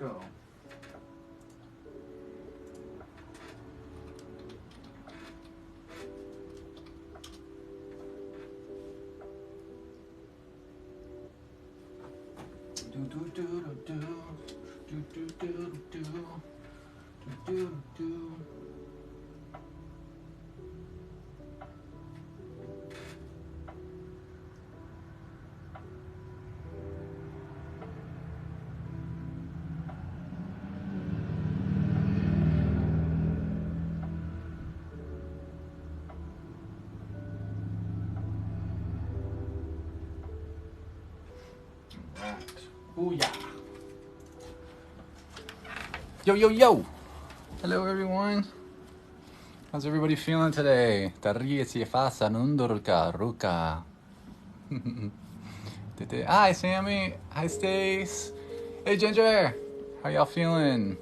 go. Booyah. Yo, yo, yo. Hello, everyone. How's everybody feeling today? Hi, Sammy. Hi, Stace. Hey, Ginger. How y'all feeling?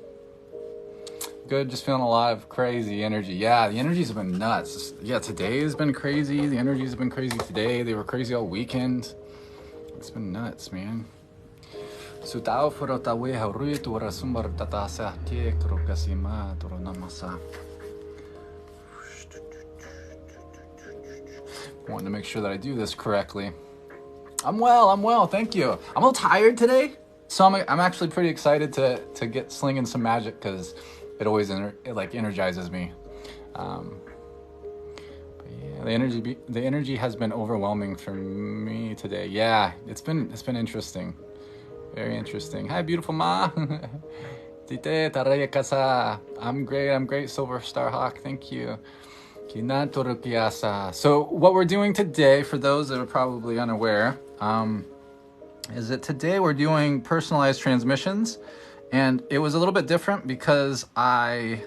Good, just feeling a lot of crazy energy. Yeah, the energies have been nuts. Yeah, today has been crazy. The energies have been crazy today. They were crazy all weekend. It's been nuts, man. Sutao forotawe haurui tu rasumbar tatasa ke krokasima toro namasa. Wanting to make sure that I do this correctly. I'm well, thank you. I'm a little tired today, so I'm actually pretty excited to get slinging some magic because it always energizes me. But yeah, the energy has been overwhelming for me today. Yeah, it's been interesting. Very interesting. Hi, beautiful Ma. Tite taraya kasa. I'm great, Silver Star Hawk. Thank you. So what we're doing today, for those that are probably unaware, is that today we're doing personalized transmissions, and it was a little bit different because I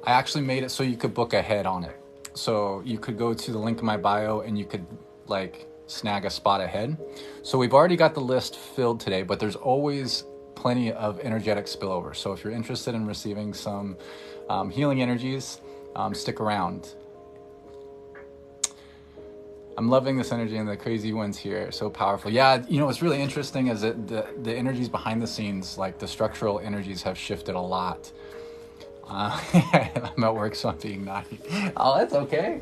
actually made it so you could book ahead on it. So you could go to the link in my bio and you could snag a spot ahead. So we've already got the list filled today, but there's always plenty of energetic spillover. So if you're interested in receiving some healing energies, stick around. I'm loving this energy and the crazy ones here. So powerful. Yeah, what's really interesting is that the energies behind the scenes, like the structural energies, have shifted a lot. I'm at work, so I'm being naughty. Oh, that's okay.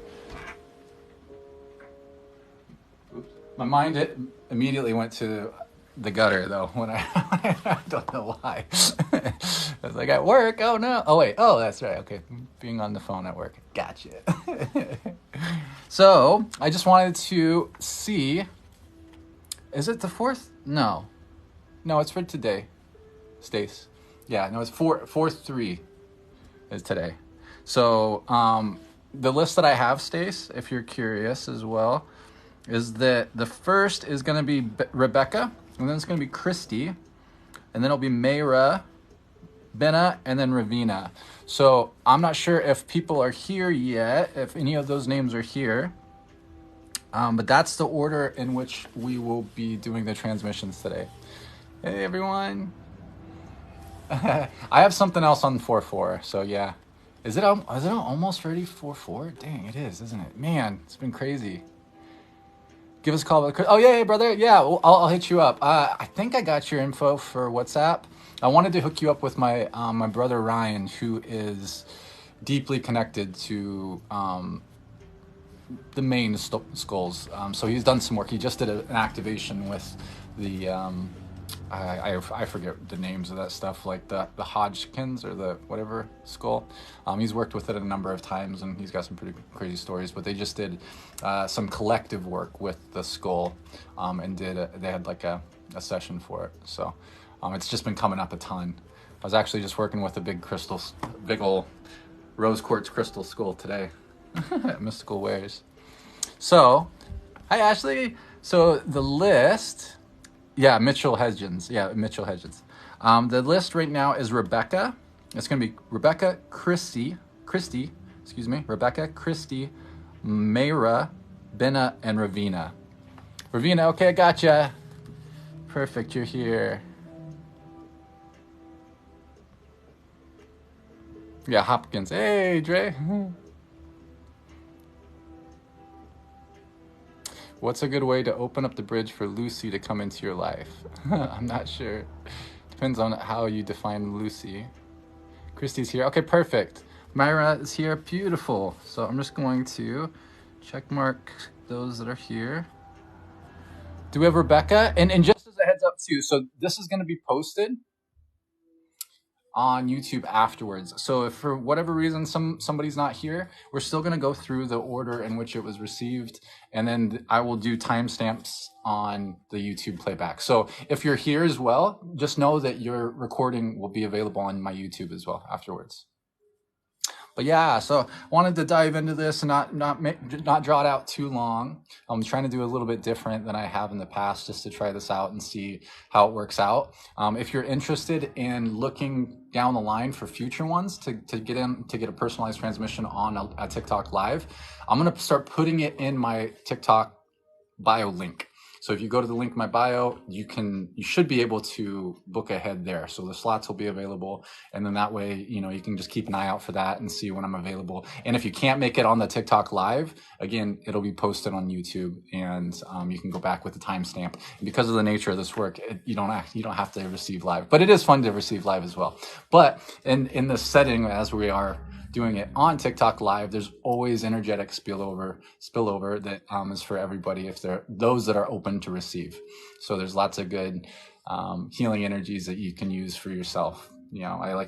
My mind immediately went to the gutter, though, when I don't know why. I was like, at work? Oh, no. Oh, wait. Oh, that's right. Okay. Being on the phone at work. Gotcha. So, I just wanted to see, is it the 4th? No, it's for today, Stace. Yeah, no, it's 4/3 is today. So, the list that I have, Stace, if you're curious as well, is that the first is going to be Rebecca, and then it's going to be Cristi, and then it'll be Mayra, Benna, and then Ravina. So I'm not sure if people are here yet, if any of those names are here, but that's the order in which we will be doing the transmissions today. Hey, everyone. I have something else on 4/4, so yeah. Is it almost ready 4/4? Dang, it is, isn't it? Man, it's been crazy. Give us a call. Oh, yeah, brother. Yeah, I'll hit you up. I think I got your info for WhatsApp. I wanted to hook you up with my my brother Ryan, who is deeply connected to the main skulls. So he's done some work. He just did an activation with the I forget the names of that stuff, like the Hodgkins or the whatever skull. He's worked with it a number of times, and he's got some pretty crazy stories. But they just did some collective work with the skull, and they had like a session for it. So it's just been coming up a ton. I was actually just working with a big old rose quartz crystal skull today. Mystical wares. So, hi Ashley. So the list. Yeah, Mitchell Hedgens. The list right now is Rebecca. It's going to be Rebecca, Cristi, Rebecca, Cristi, Mayra, Benna, and Ravina. Ravina, okay, I gotcha. Perfect, you're here. Yeah, Hopkins. Hey, Dre. What's a good way to open up the bridge for Lucy to come into your life? I'm not sure. Depends on how you define Lucy. Cristi's here. Okay, perfect. Mayra is here. Beautiful. So I'm just going to check mark those that are here. Do we have Rebecca? And just as a heads up too, so this is going to be posted on YouTube afterwards. So if for whatever reason somebody's not here, we're still going to go through the order in which it was received, and then I will do timestamps on the YouTube playback. So if you're here as well, just know that your recording will be available on my YouTube as well afterwards. But yeah, so wanted to dive into this and not draw it out too long. I'm trying to do a little bit different than I have in the past, just to try this out and see how it works out. If you're interested in looking down the line for future ones to get a personalized transmission on a TikTok live, I'm gonna start putting it in my TikTok bio link. So if you go to the link in my bio, you should be able to book ahead there. So the slots will be available, and then that way, you can just keep an eye out for that and see when I'm available. And if you can't make it on the TikTok live, again, it'll be posted on YouTube, and you can go back with the timestamp. And because of the nature of this work, you don't have to receive live, but it is fun to receive live as well. But in this setting, as we are doing it on TikTok live, there's always energetic spillover that is for everybody, if they're those that are open to receive. So there's lots of good healing energies that you can use for yourself. I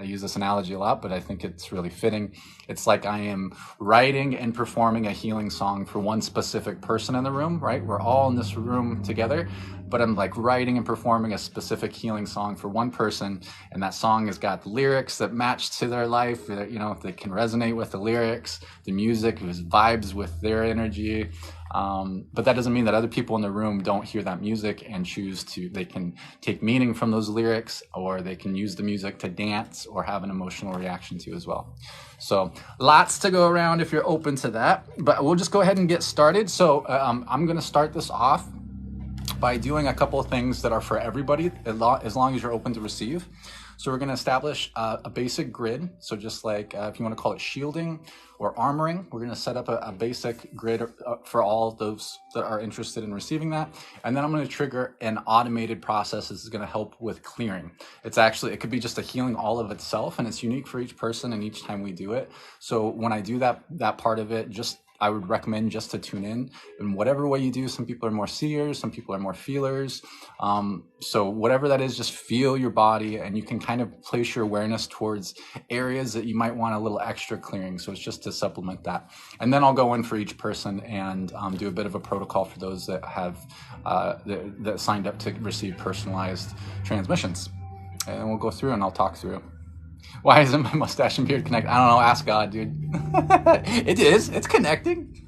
use this analogy a lot, but I think it's really fitting. It's like I am writing and performing a healing song for one specific person in the room, right? We're all in this room together, but I'm like writing and performing a specific healing song for one person, and that song has got the lyrics that match to their life, they can resonate with the lyrics, the music vibes with their energy. But that doesn't mean that other people in the room don't hear that music and they can take meaning from those lyrics, or they can use the music to dance or have an emotional reaction to as well. So lots to go around if you're open to that, but we'll just go ahead and get started. So I'm going to start this off by doing a couple of things that are for everybody, as long as you're open to receive. So we're going to establish a basic grid. So just like if you want to call it shielding or armoring, we're going to set up a basic grid for all those that are interested in receiving that. And then I'm going to trigger an automated process. This is going to help with clearing. It could be just a healing all of itself, and it's unique for each person and each time we do it. So when I do that part of it, I would recommend just to tune in whatever way you do. Some people are more seers, some people are more feelers. So whatever that is, just feel your body, and you can kind of place your awareness towards areas that you might want a little extra clearing. So it's just to supplement that. And then I'll go in for each person and do a bit of a protocol for those that have that signed up to receive personalized transmissions. And we'll go through and I'll talk through. Why isn't my mustache and beard connected? I don't know. Ask God, dude. It is. It's connecting.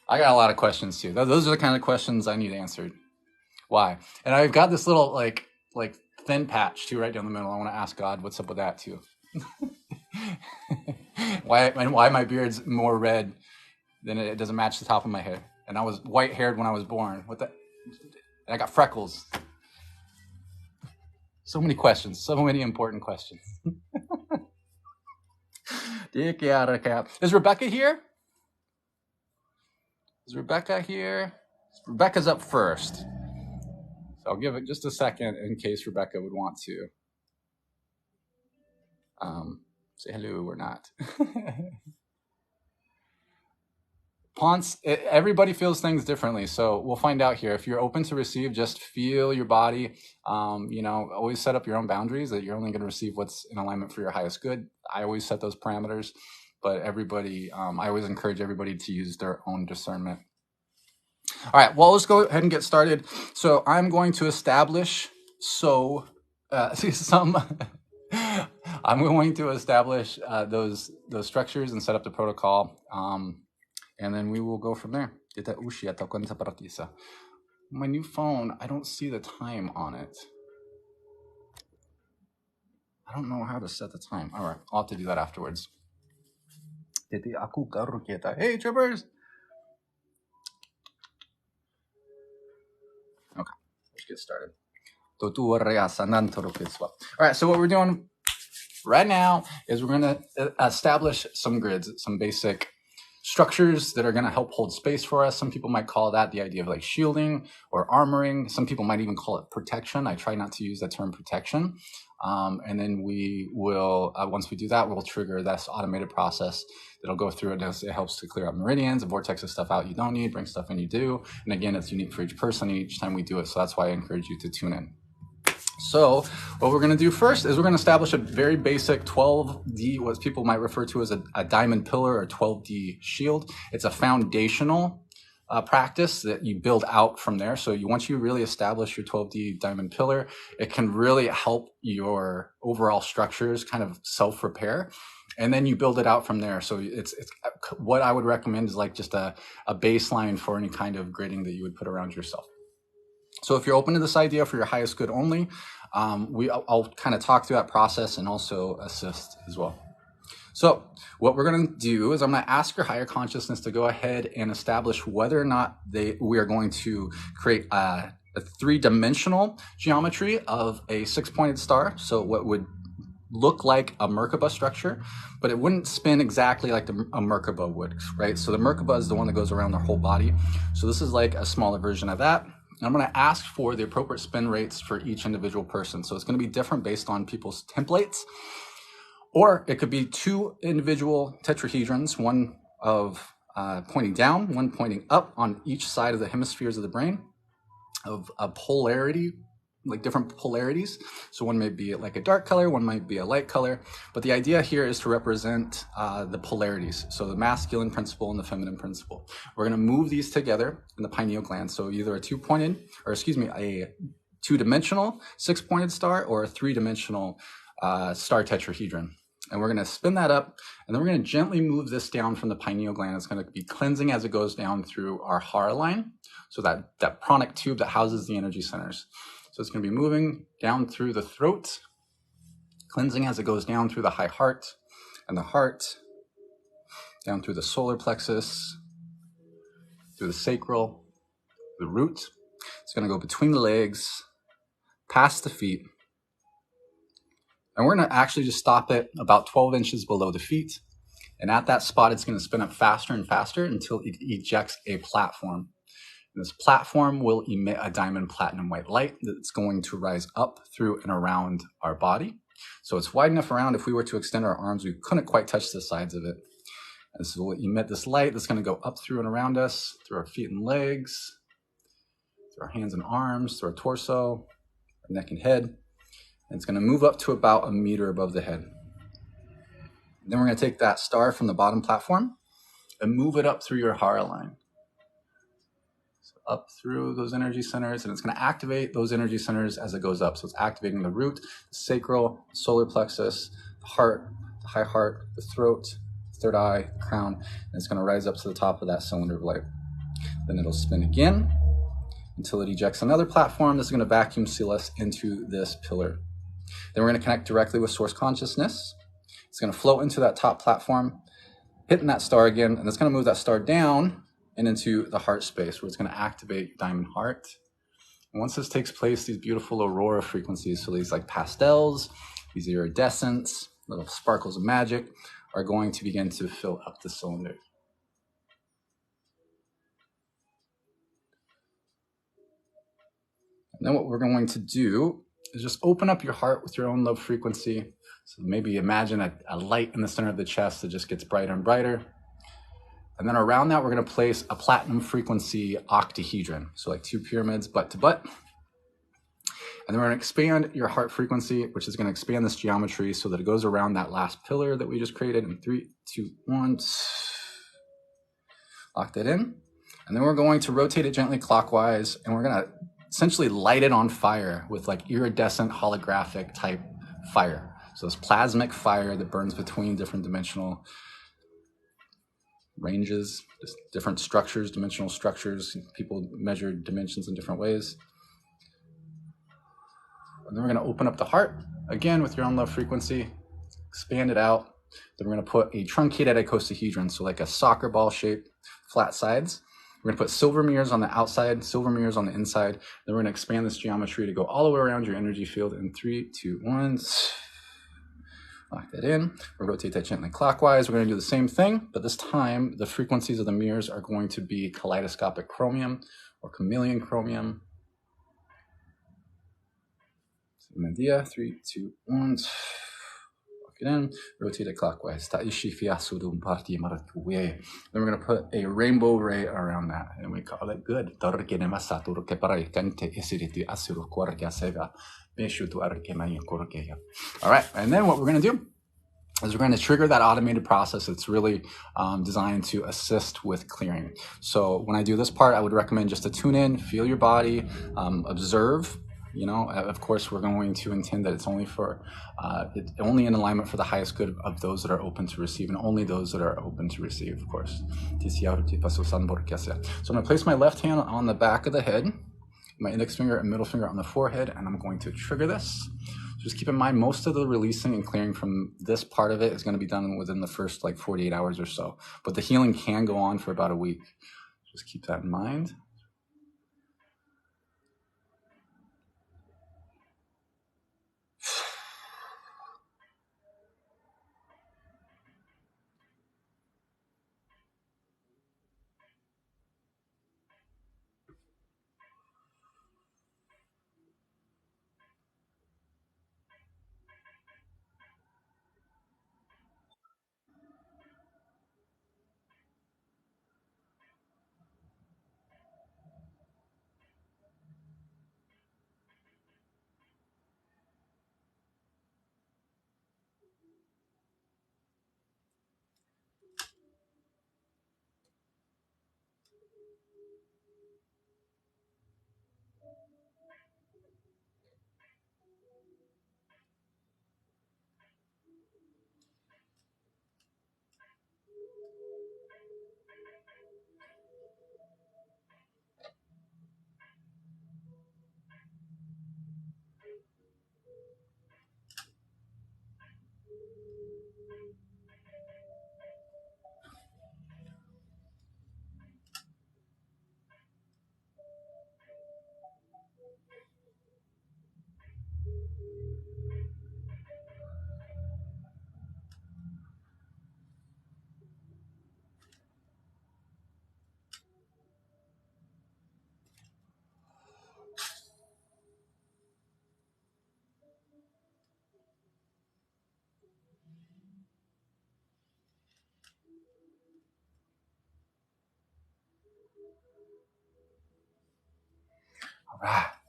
I got a lot of questions too. Those are the kind of questions I need answered. Why? And I've got this little like thin patch too, right down the middle. I want to ask God what's up with that too. Why my beard's more red than it doesn't match the top of my head. And I was white haired when I was born. What the? And I got freckles. So many questions, so many important questions. Is Rebecca here? Rebecca's up first. So I'll give it just a second in case Rebecca would want to say hello or not. Ponce, everybody feels things differently, so we'll find out here. If you're open to receive, just feel your body. Always set up your own boundaries, that you're only going to receive what's in alignment for your highest good. I always set those parameters, but everybody, I always encourage everybody to use their own discernment. All right, well, let's go ahead and get started. So I'm going to establish I'm going to establish those structures and set up the protocol. And then we will go from there. My new phone, I don't see the time on it. I don't know how to set the time. All right, I'll have to do that afterwards. Hey, trippers. Okay, let's get started. All right, so what we're doing right now is we're going to establish some grids, some basic structures that are going to help hold space for us. Some people might call that the idea of like shielding or armoring. Some people might even call it protection. I try not to use that term protection. And then we will, once we do that, we'll trigger this automated process that'll go through it. It helps to clear up meridians and vortexes stuff out you don't need, bring stuff in you do. And again, it's unique for each person each time we do it. So that's why I encourage you to tune in. So what we're going to do first is we're going to establish a very basic 12D, what people might refer to as a diamond pillar or 12D shield. It's a foundational practice that you build out from there. So once you really establish your 12D diamond pillar, it can really help your overall structures kind of self-repair. And then you build it out from there. So it's what I would recommend is like just a baseline for any kind of grading that you would put around yourself. So if you're open to this idea for your highest good only, I'll kind of talk through that process and also assist as well. So what we're going to do is I'm going to ask your higher consciousness to go ahead and establish whether or not we are going to create a three-dimensional geometry of a six-pointed star. So what would look like a Merkaba structure, but it wouldn't spin exactly like a Merkaba would, right? So the Merkaba is the one that goes around their whole body. So this is like a smaller version of that. I'm going to ask for the appropriate spin rates for each individual person. So it's going to be different based on people's templates, or it could be two individual tetrahedrons, one of pointing down, one pointing up on each side of the hemispheres of the brain of a polarity, like different polarities. So one may be like a dark color, one might be a light color, but the idea here is to represent the polarities. So the masculine principle and the feminine principle. We're going to move these together in the pineal gland. So either a a two-dimensional six-pointed star or a three-dimensional star tetrahedron. And we're going to spin that up, and then we're going to gently move this down from the pineal gland. It's going to be cleansing as it goes down through our hara line. So that pranic tube that houses the energy centers. So it's going to be moving down through the throat, cleansing as it goes down through the high heart and the heart, down through the solar plexus, through the sacral, the root. It's going to go between the legs, past the feet. And we're going to actually just stop it about 12 inches below the feet. And at that spot, it's going to spin up faster and faster until it ejects a platform. This platform will emit a diamond platinum white light that's going to rise up through and around our body. So it's wide enough around, if we were to extend our arms, we couldn't quite touch the sides of it. And so we'll emit this light that's going to go up through and around us, through our feet and legs, through our hands and arms, through our torso, our neck and head. And it's going to move up to about 1 meter above the head. Then we're going to take that star from the bottom platform and move it up through your hara line. Up through those energy centers, and it's going to activate those energy centers as it goes up. So it's activating the root, the sacral, solar plexus, the heart, the high heart, the throat, third eye, the crown, and it's going to rise up to the top of that cylinder of light. Then it'll spin again until it ejects another platform that's going to vacuum seal us into this pillar. Then we're going to connect directly with source consciousness. It's going to float into that top platform, hitting that star again, and it's going to move that star down and into the heart space, where it's going to activate diamond heart. And once this takes place, these beautiful aurora frequencies, so these like pastels, these iridescents, little sparkles of magic, are going to begin to fill up the cylinder. And then what we're going to do is just open up your heart with your own love frequency. So maybe imagine a light in the center of the chest that just gets brighter and brighter. And then around that, we're going to place a platinum frequency octahedron. So like two pyramids, butt to butt. And then we're going to expand your heart frequency, which is going to expand this geometry so that it goes around that last pillar that we just created in 3, 2, 1. Lock that in. And then we're going to rotate it gently clockwise, and we're going to essentially light it on fire with like iridescent holographic type fire. So this plasmic fire that burns between different dimensional ranges, just different structures, dimensional structures. People measure dimensions in different ways. And then we're going to open up the heart again with your own love frequency, expand it out. Then we're going to put a truncated icosahedron, so like a soccer ball shape, flat sides. We're going to put silver mirrors on the outside, silver mirrors on the inside. Then we're going to expand this geometry to go all the way around your energy field in 3, 2, 1. Lock that in. We'll rotate that gently clockwise. We're going to do the same thing, but this time the frequencies of the mirrors are going to be kaleidoscopic chromium or chameleon chromium. Medea, 3, 2, 1. Lock it in. Rotate it clockwise. Then we're going to put a rainbow ray around that, and we call it good. All right, and then what we're going to do is we're going to trigger that automated process that's really designed to assist with clearing. So when I do this part, I would recommend just to tune in, feel your body, observe. You know, of course, we're going to intend that it's only for, only in alignment for the highest good of those that are open to receive, and only those that are open to receive, of course. So I'm going to place my left hand on the back of the head, my index finger and middle finger on the forehead, and I'm going to trigger this. Just keep in mind, most of the releasing and clearing from this part of it is going to be done within the first like 48 hours or so. But the healing can go on for about a week. Just keep that in mind.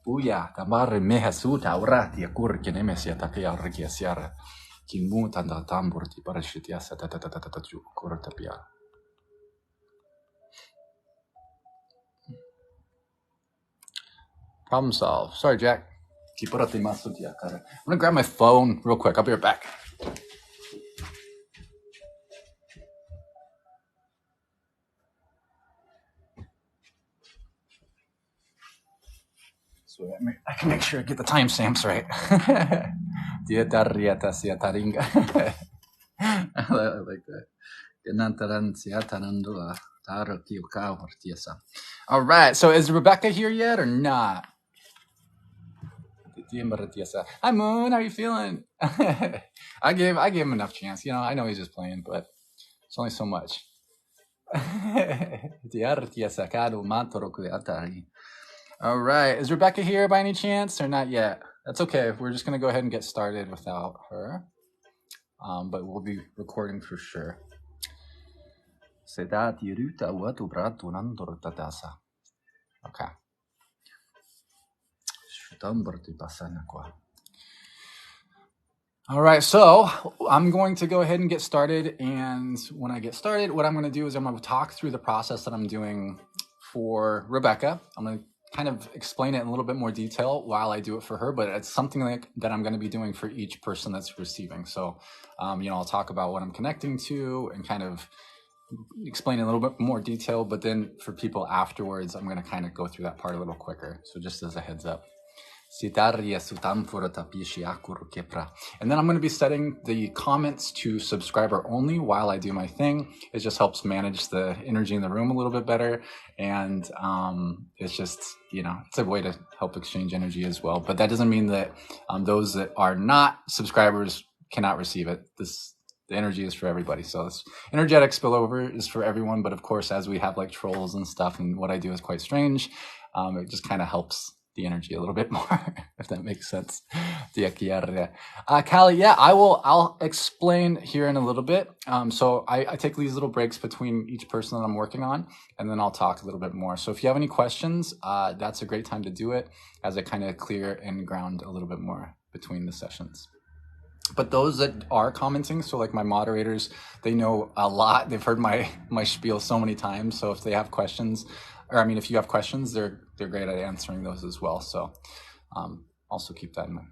Booyah, tamare meha suta urati akur kenemesia tapia rikia siara. Kimu tanda tambur ti parashitia satatatatatatu kurtapia. Problem solved. Sorry, Jack. I'm gonna grab my phone real quick. I'll be right back. So I can make sure I get the timestamps right. I like that. All right. So is Rebecca here yet or not? Hi, Moon. How are you feeling? I gave him enough chance. You know, I know he's just playing, but it's only so much. All right. Is Rebecca here by any chance or not yet? That's okay. We're just going to go ahead and get started without her. But we'll be recording for sure. Okay. All right, so I'm going to go ahead and get started. And when I get started, what I'm going to do is I'm going to talk through the process that I'm doing for Rebecca. I'm going to kind of explain it in a little bit more detail while I do it for her, but it's something that I'm going to be doing for each person that's receiving. So, I'll talk about what I'm connecting to and kind of explain in a little bit more detail, but then for people afterwards, I'm going to kind of go through that part a little quicker. So just as a heads up. And then I'm going to be setting the comments to subscriber only while I do my thing. It just helps manage the energy in the room a little bit better. And it's just, it's a way to help exchange energy as well. But that doesn't mean that those that are not subscribers cannot receive it. The energy is for everybody. So this energetic spillover is for everyone. But of course, as we have like trolls and stuff, and what I do is quite strange, it just kind of helps the energy a little bit more, if that makes sense. Callie, yeah, I'll explain here in a little bit. So I take these little breaks between each person that I'm working on, and then I'll talk a little bit more. So if you have any questions, that's a great time to do it, as I kind of clear and ground a little bit more between the sessions. But those that are commenting, so like my moderators, they know a lot. They've heard my spiel so many times. So if they have questions, or I mean, if you have questions, they're great at answering those as well. So also keep that in mind.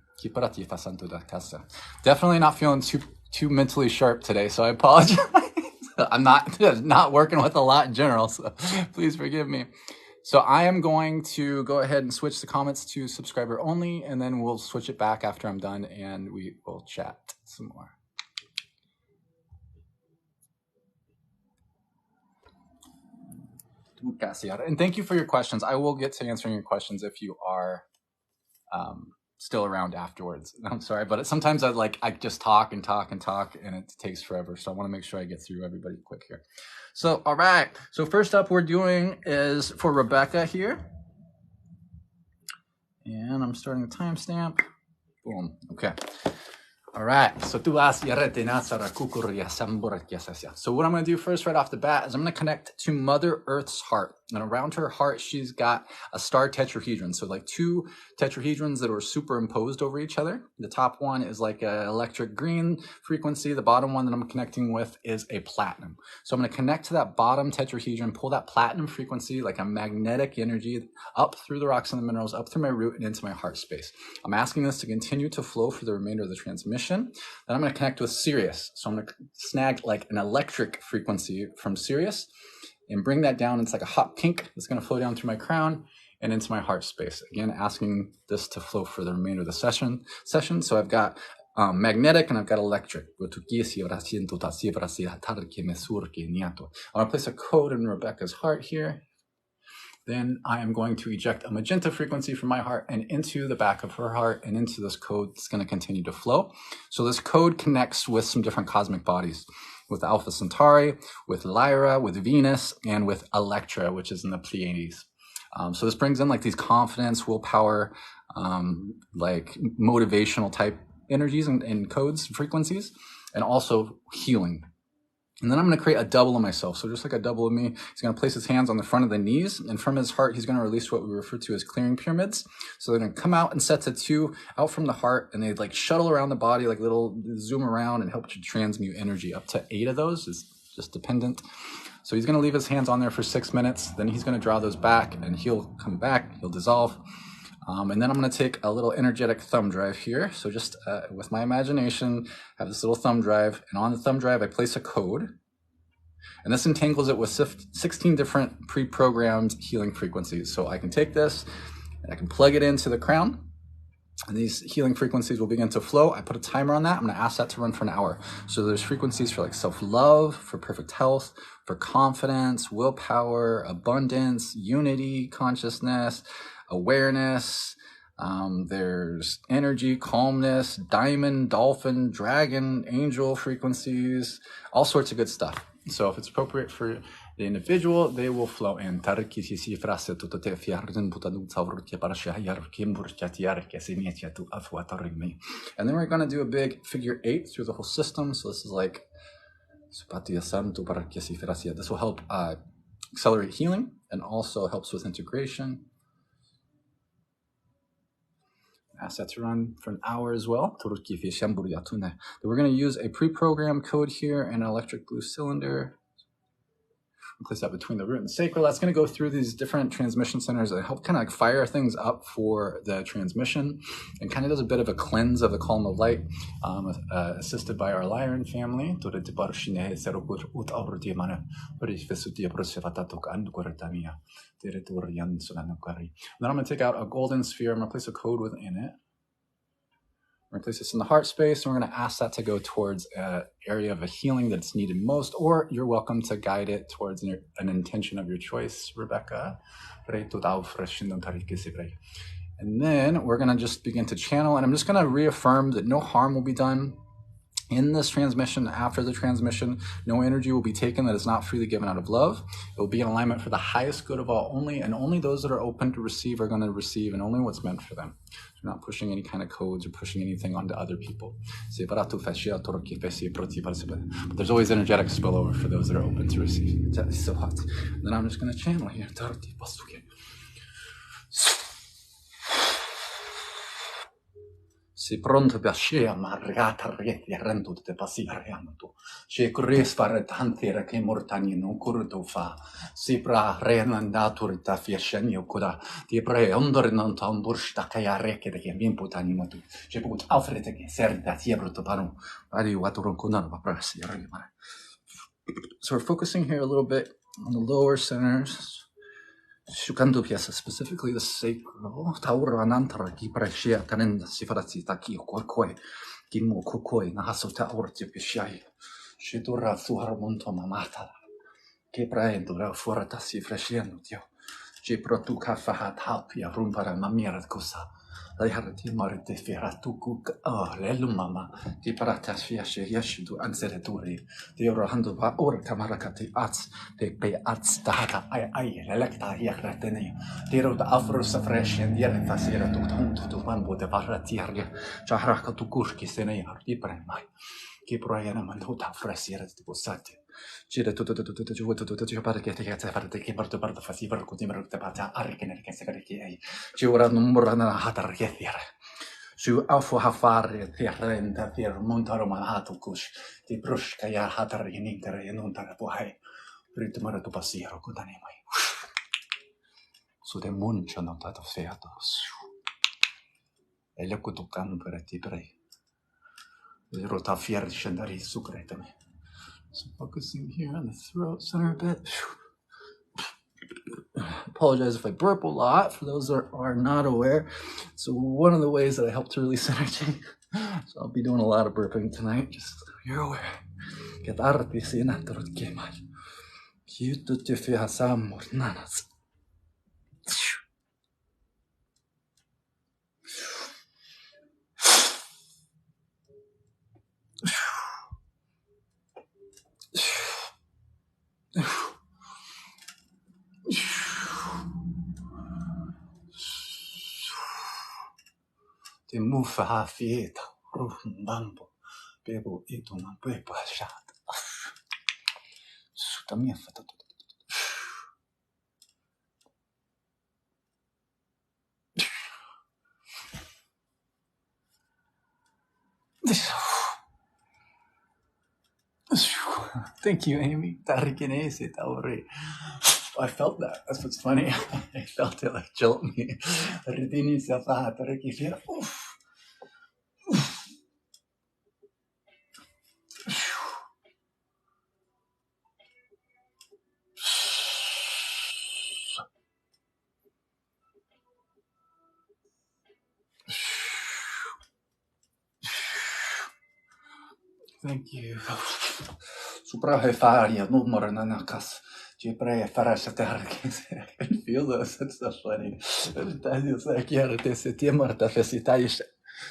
Definitely not feeling too mentally sharp today, so I apologize. I'm not working with a lot in general, so please forgive me. So I am going to go ahead and switch the comments to subscriber only, and then we'll switch it back after I'm done, and we will chat some more. And thank you for your questions. I will get to answering your questions if you are still around afterwards. I'm sorry, but sometimes I just talk, and it takes forever. So I want to make sure I get through everybody quick here. So, all right. So first up we're doing is for Rebecca here. And I'm starting the timestamp. Boom. Okay. All right. So what I'm going to do first right off the bat is I'm going to connect to Mother Earth's heart. And around her heart, she's got a star tetrahedron. So like two tetrahedrons that are superimposed over each other. The top one is like an electric green frequency. The bottom one that I'm connecting with is a platinum. So I'm going to connect to that bottom tetrahedron, pull that platinum frequency like a magnetic energy up through the rocks and the minerals, up through my root and into my heart space. I'm asking this to continue to flow for the remainder of the transmission. Then I'm going to connect with Sirius. So I'm going to snag like an electric frequency from Sirius and bring that down. It's like a hot pink that's going to flow down through my crown and into my heart space. Again, asking this to flow for the remainder of the session. So I've got magnetic and I've got electric. I want to place a code in Rebecca's heart here. Then I am going to eject a magenta frequency from my heart and into the back of her heart and into this code that's going to continue to flow. So this code connects with some different cosmic bodies, with Alpha Centauri, with Lyra, with Venus, and with Electra, which is in the Pleiades. So this brings in like these confidence, willpower, like motivational type energies and codes, frequencies, and also healing. And then I'm going to create a double of myself. So just like a double of me, he's going to place his hands on the front of the knees, and from his heart, he's going to release what we refer to as clearing pyramids. So they're going to come out in sets of 2 out from the heart, and they like shuttle around the body, like little zoom around and help to transmute energy. Up to 8 of those is just dependent. So he's going to leave his hands on there for 6 minutes. Then he's going to draw those back, and he'll come back, he'll dissolve. And then I'm going to take a little energetic thumb drive here. So just with my imagination, I have this little thumb drive, and on the thumb drive, I place a code. And this entangles it with 16 different pre-programmed healing frequencies. So I can take this and I can plug it into the crown, and these healing frequencies will begin to flow. I put a timer on that. I'm going to ask that to run for an hour. So there's frequencies for like self-love, for perfect health, for confidence, willpower, abundance, unity, consciousness, awareness, there's energy, calmness, diamond, dolphin, dragon, angel frequencies, all sorts of good stuff. So if it's appropriate for the individual, they will flow in. And then we're going to do a big figure 8 through the whole system. So this is like, this will help accelerate healing and also helps with integration. Ask that to run for an hour as well. Then we're going to use a pre-programmed code here and an electric blue cylinder. Place that between the root and the sacral. That's going to go through these different transmission centers that help kind of like fire things up for the transmission, and kind of does a bit of a cleanse of the column of light, assisted by our Lyran family. Then I'm going to take out a golden sphere. I'm going to place a code within it. We're going to place this in the heart space, and we're going to ask that to go towards an area of a healing that's needed most, or you're welcome to guide it towards an intention of your choice, Rebecca. And then we're going to just begin to channel, and I'm just going to reaffirm that no harm will be done In this transmission, after the transmission, no energy will be taken that is not freely given out of love. It will be in alignment for the highest good of all only, and only those that are open to receive are going to receive, and only what's meant for them. So we're not pushing any kind of codes or pushing anything onto other people. But there's always energetic spillover for those that are open to receive. It's so hot. And then I'm just going to channel here. Si pronto per scea margata reti rendo te pasiriano tu. C'è cresfare tantera che mortani non curto fa. Si pra renandatur ta fiescenio coda. Ti pre ondore non tambursta kaya reke de che imputani matu. C'è put alfrete che serda siebro to panu. Vari waturon kunan va prasi rimane. So we're focusing here a little bit on the lower centers. Shukando pieza, specifically the sacral. Tauro anantara ki preshia tanenda sifarati taki korkoi. Kimu kokoi na haso tauro ti pishai. Shitura suharmonto mamata. Che praendo la fuorata si fresciendo dio. Ci protuca fahat hapia rumpara mamira cosa. La harati marite feratuku lelumama. Ti pratas fiashe yashidu ansereturi. Ti orahando va or kamarakati ats. Pe ats tahata ai electa hiakratene. Ti rod afros freshen yerta sira tu tonto tu mambo de varatiaria. Chahraka tu kurki sene arti premai. Che proiana manduta fresiera di posate. Cire tutto pare che te parte che porto parte fasi per così per te pata arken che se che ai. Ci ora non morana hatar che dire. Su afu hafare te renda per montaro malato kush. Ti bruska ya hatar in inter e non tara puai. Ritmare tu pasiro codane mai. Su de muncho non tato feato. E le kutukan per ti prei. Rota fier scendere sucretame. So focusing here on the throat center a bit. Apologize if I burp a lot for those that are not aware. So one of the ways that I help to release energy. So I'll be doing a lot of burping tonight, just so you're aware. Quedarte sin atro que mal. Quieto te fijas amor nanas. Te mufa fieta, rumbambo, bebo ituma bebo shot. También fue todo. Thank you, Amy. I felt that. That's what's funny. I felt it like jolt me. Thank you. Suprahefaria, no more nanakas. I can feel those. That's so funny.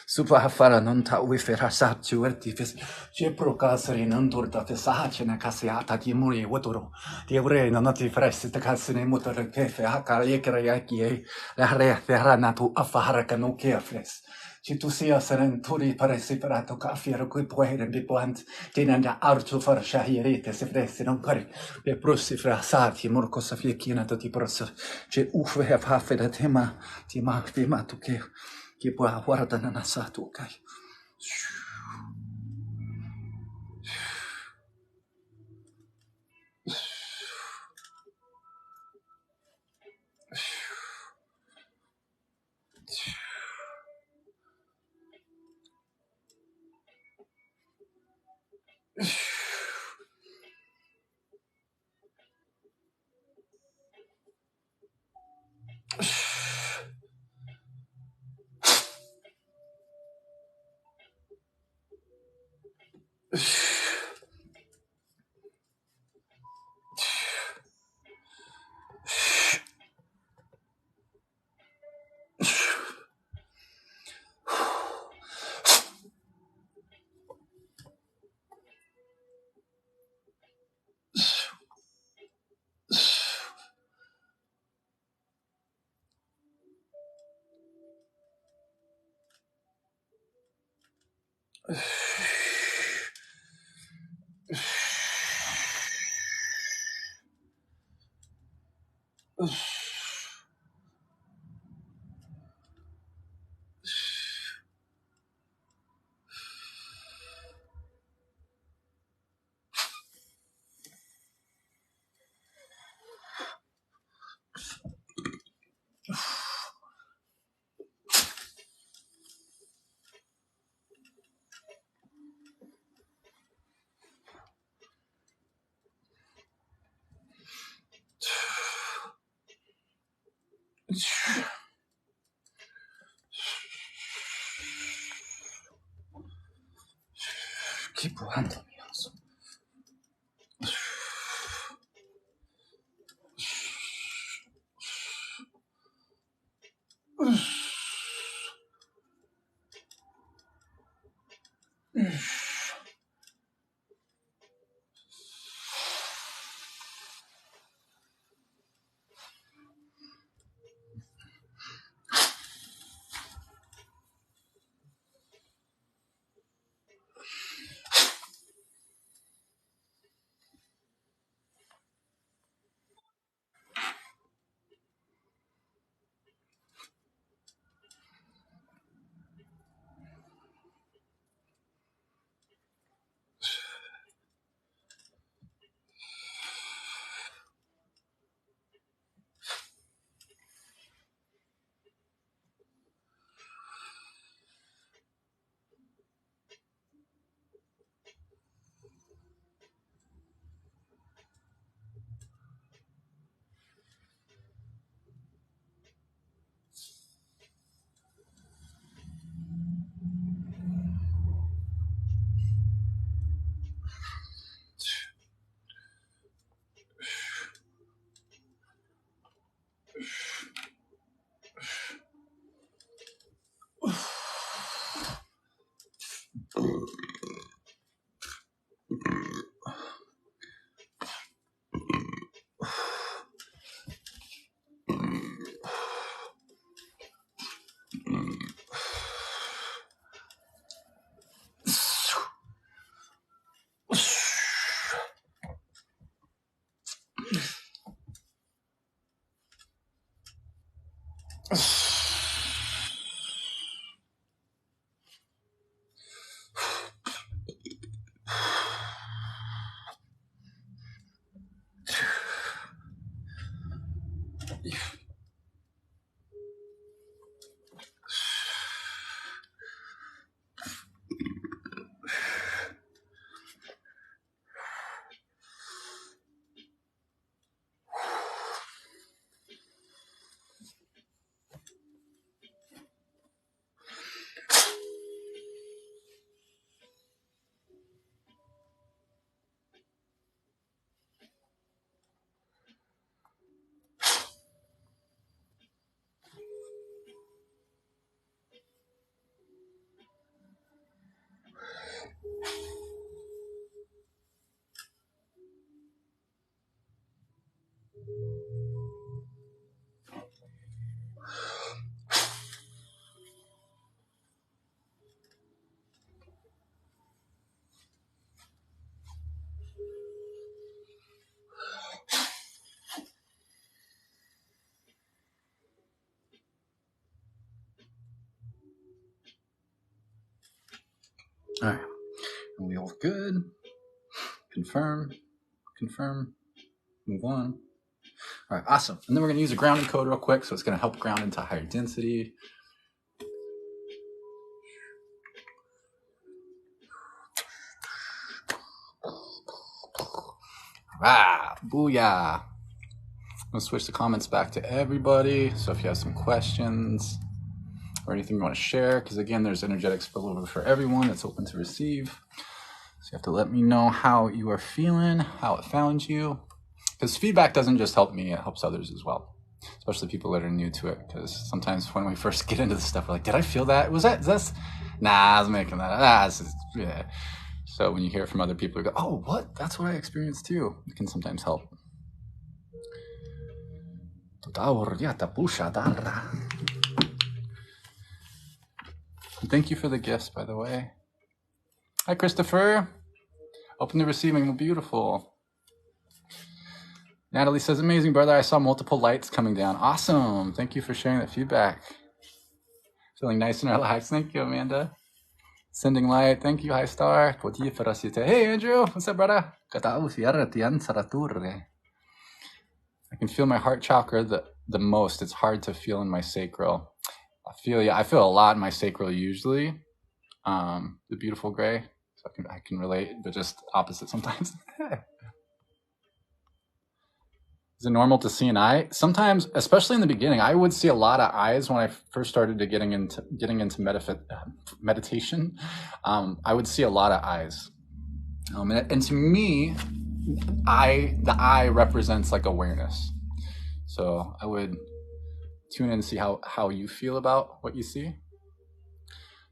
Superhafara non ta wifera saptu vertifis. Ci procasri non turta fesacene casiata di muri wotoro. Di avrei non ti fresti te casine mutare kefe hakara yekra la re ferrana tu afara canu kefles. Ci tu sia serenturi pare separato cafiero cui puere bibuant tenanda artu far shahirete se fresti non cari per prossi fra sati morco safiechina ti prosso. Ci ufe hafe da tema tu che può guardare nella sato, ok? Keep handling me. All right. And we all good. Confirm. Move on. All right, awesome. And then we're going to use a grounding code real quick, so it's going to help ground into higher density. Booyah. I'm going to switch the comments back to everybody. So if you have some questions or anything you want to share, because again, there's energetic spillover for everyone. It's open to receive. So you have to let me know how you are feeling, how it found you. Because feedback doesn't just help me, it helps others as well. Especially people that are new to it. Because sometimes when we first get into this stuff, we're like, did I feel that? Was that this? Nah, I was making that. Yeah. So when you hear it from other people, you go, oh, what? That's what I experienced too. It can sometimes help. Thank you for the gifts, by the way. Hi, Christopher. Open to receiving. Beautiful. Natalie says, amazing, brother. I saw multiple lights coming down. Awesome. Thank you for sharing that feedback. Feeling nice and relaxed. Thank you, Amanda. Sending light. Thank you, High Star. Hey, Andrew. What's up, brother? I can feel my heart chakra the most. It's hard to feel in my sacral. I feel a lot in my sacral usually. The beautiful gray. So I can relate, but just opposite sometimes. Is it normal to see an eye? Sometimes, especially in the beginning, I would see a lot of eyes when I first started getting into meditation. I would see a lot of eyes, and to me, the eye represents like awareness. So I would tune in and see how you feel about what you see.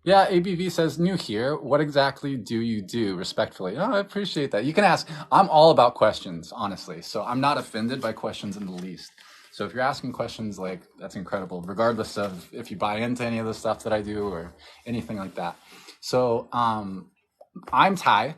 Yeah, ABV says, new here. What exactly do you do? Respectfully. Oh, I appreciate that. You can ask. I'm all about questions, honestly. So I'm not offended by questions in the least. So if you're asking questions, like, that's incredible, regardless of if you buy into any of the stuff that I do or anything like that. So I'm Thai.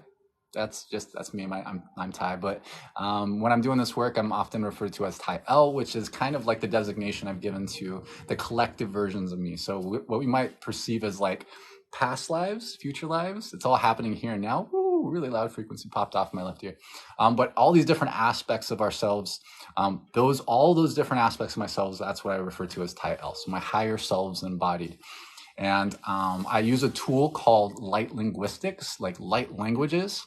That's me. I'm Thai. But when I'm doing this work, I'm often referred to as Thai L, which is kind of like the designation I've given to the collective versions of me. So what we might perceive as like past lives, future lives, it's all happening here and now. Woo, really loud frequency popped off my left ear. But all these different aspects of ourselves, all those different aspects of myself, that's what I refer to as Thai L. So my higher selves embodied. And I use a tool called light linguistics, like light languages.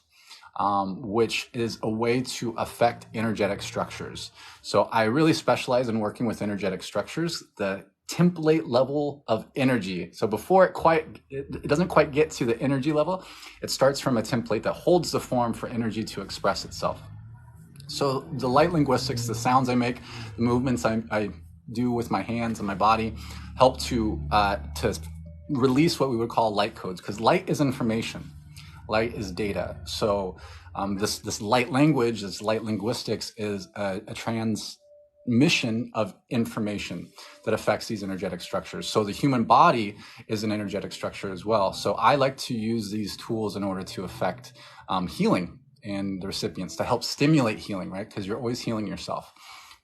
Which is a way to affect energetic structures. So I really specialize in working with energetic structures, the template level of energy. So before it doesn't quite get to the energy level, it starts from a template that holds the form for energy to express itself. So the light linguistics, the sounds I make, the movements I do with my hands and my body help to release what we would call light codes, because light is information. Light is data. So this light language, this light linguistics is a transmission of information that affects these energetic structures. So the human body is an energetic structure as well. So I like to use these tools in order to affect healing in the recipients, to help stimulate healing, right? Because you're always healing yourself.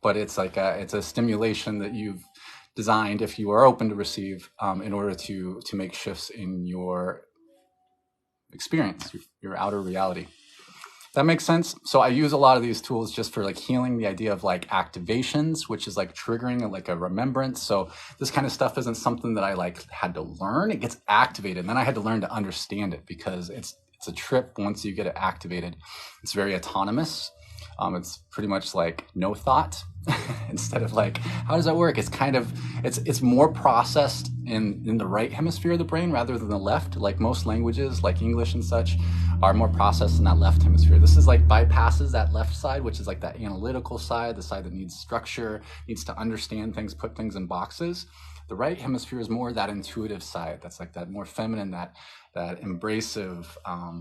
But it's like it's a stimulation that you've designed, if you are open to receive, in order to make shifts in your experience, your outer reality. That makes sense? So I use a lot of these tools just for like healing, the idea of like activations, which is like triggering like a remembrance. So this kind of stuff isn't something that I like had to learn. It gets activated. And then I had to learn to understand it, because it's a trip once you get it activated. It's very autonomous. It's pretty much like no thought instead of like, how does that work? It's kind of, it's more processed in the right hemisphere of the brain rather than the left. Like most languages, like English and such, are more processed in that left hemisphere. This is like bypasses that left side, which is like that analytical side, the side that needs structure, needs to understand things, put things in boxes. The right hemisphere is more that intuitive side. That's like that more feminine, that embracive,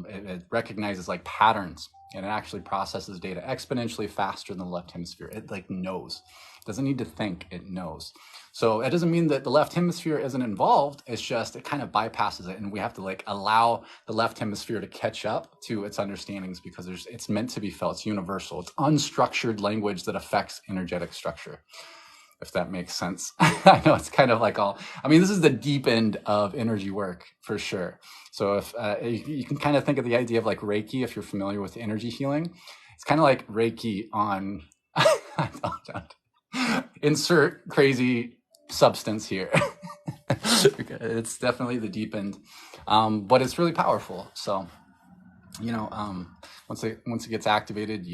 it recognizes like patterns, and it actually processes data exponentially faster than the left hemisphere. It like knows. It doesn't need to think, it knows. So it doesn't mean that the left hemisphere isn't involved. It's just, it kind of bypasses it, and we have to like allow the left hemisphere to catch up to its understandings, because it's meant to be felt. It's universal. It's unstructured language that affects energetic structure, if that makes sense. I know it's kind of like this is the deep end of energy work for sure. So if you can kind of think of the idea of like Reiki, if you're familiar with energy healing, it's kind of like Reiki on, insert crazy substance here. It's definitely the deep end, but it's really powerful. So, once it gets activated,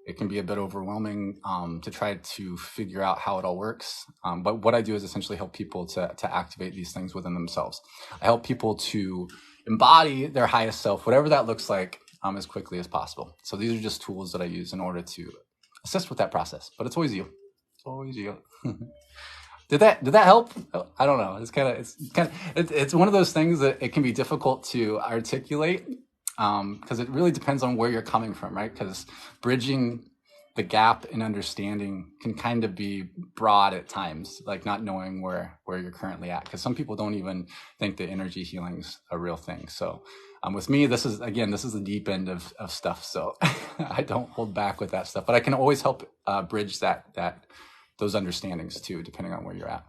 it can be a bit overwhelming to try to figure out how it all works. But what I do is essentially help people to activate these things within themselves. I help people to embody their highest self, whatever that looks like, as quickly as possible. So these are just tools that I use in order to assist with that process. But it's always you. It's always you. Did that help? I don't know. It's one of those things that it can be difficult to articulate, because it really depends on where you're coming from, right? Because bridging the gap in understanding can kind of be broad at times, like not knowing where you're currently at, because some people don't even think that energy healing's a real thing. So with me, this is the deep end of stuff, so I don't hold back with that stuff, but I can always help bridge those understandings too, depending on where you're at.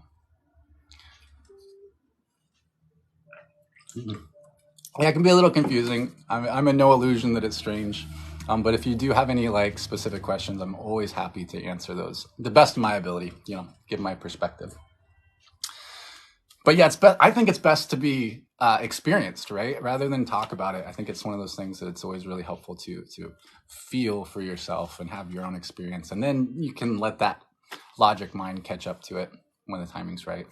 Yeah, it can be a little confusing. I'm in no illusion that it's strange. But if you do have any like specific questions, I'm always happy to answer those the best of my ability, give my perspective. But yeah, I think it's best to be experienced, right? Rather than talk about it. I think it's one of those things that it's always really helpful to feel for yourself and have your own experience. And then you can let that logic mind catch up to it when the timing's right.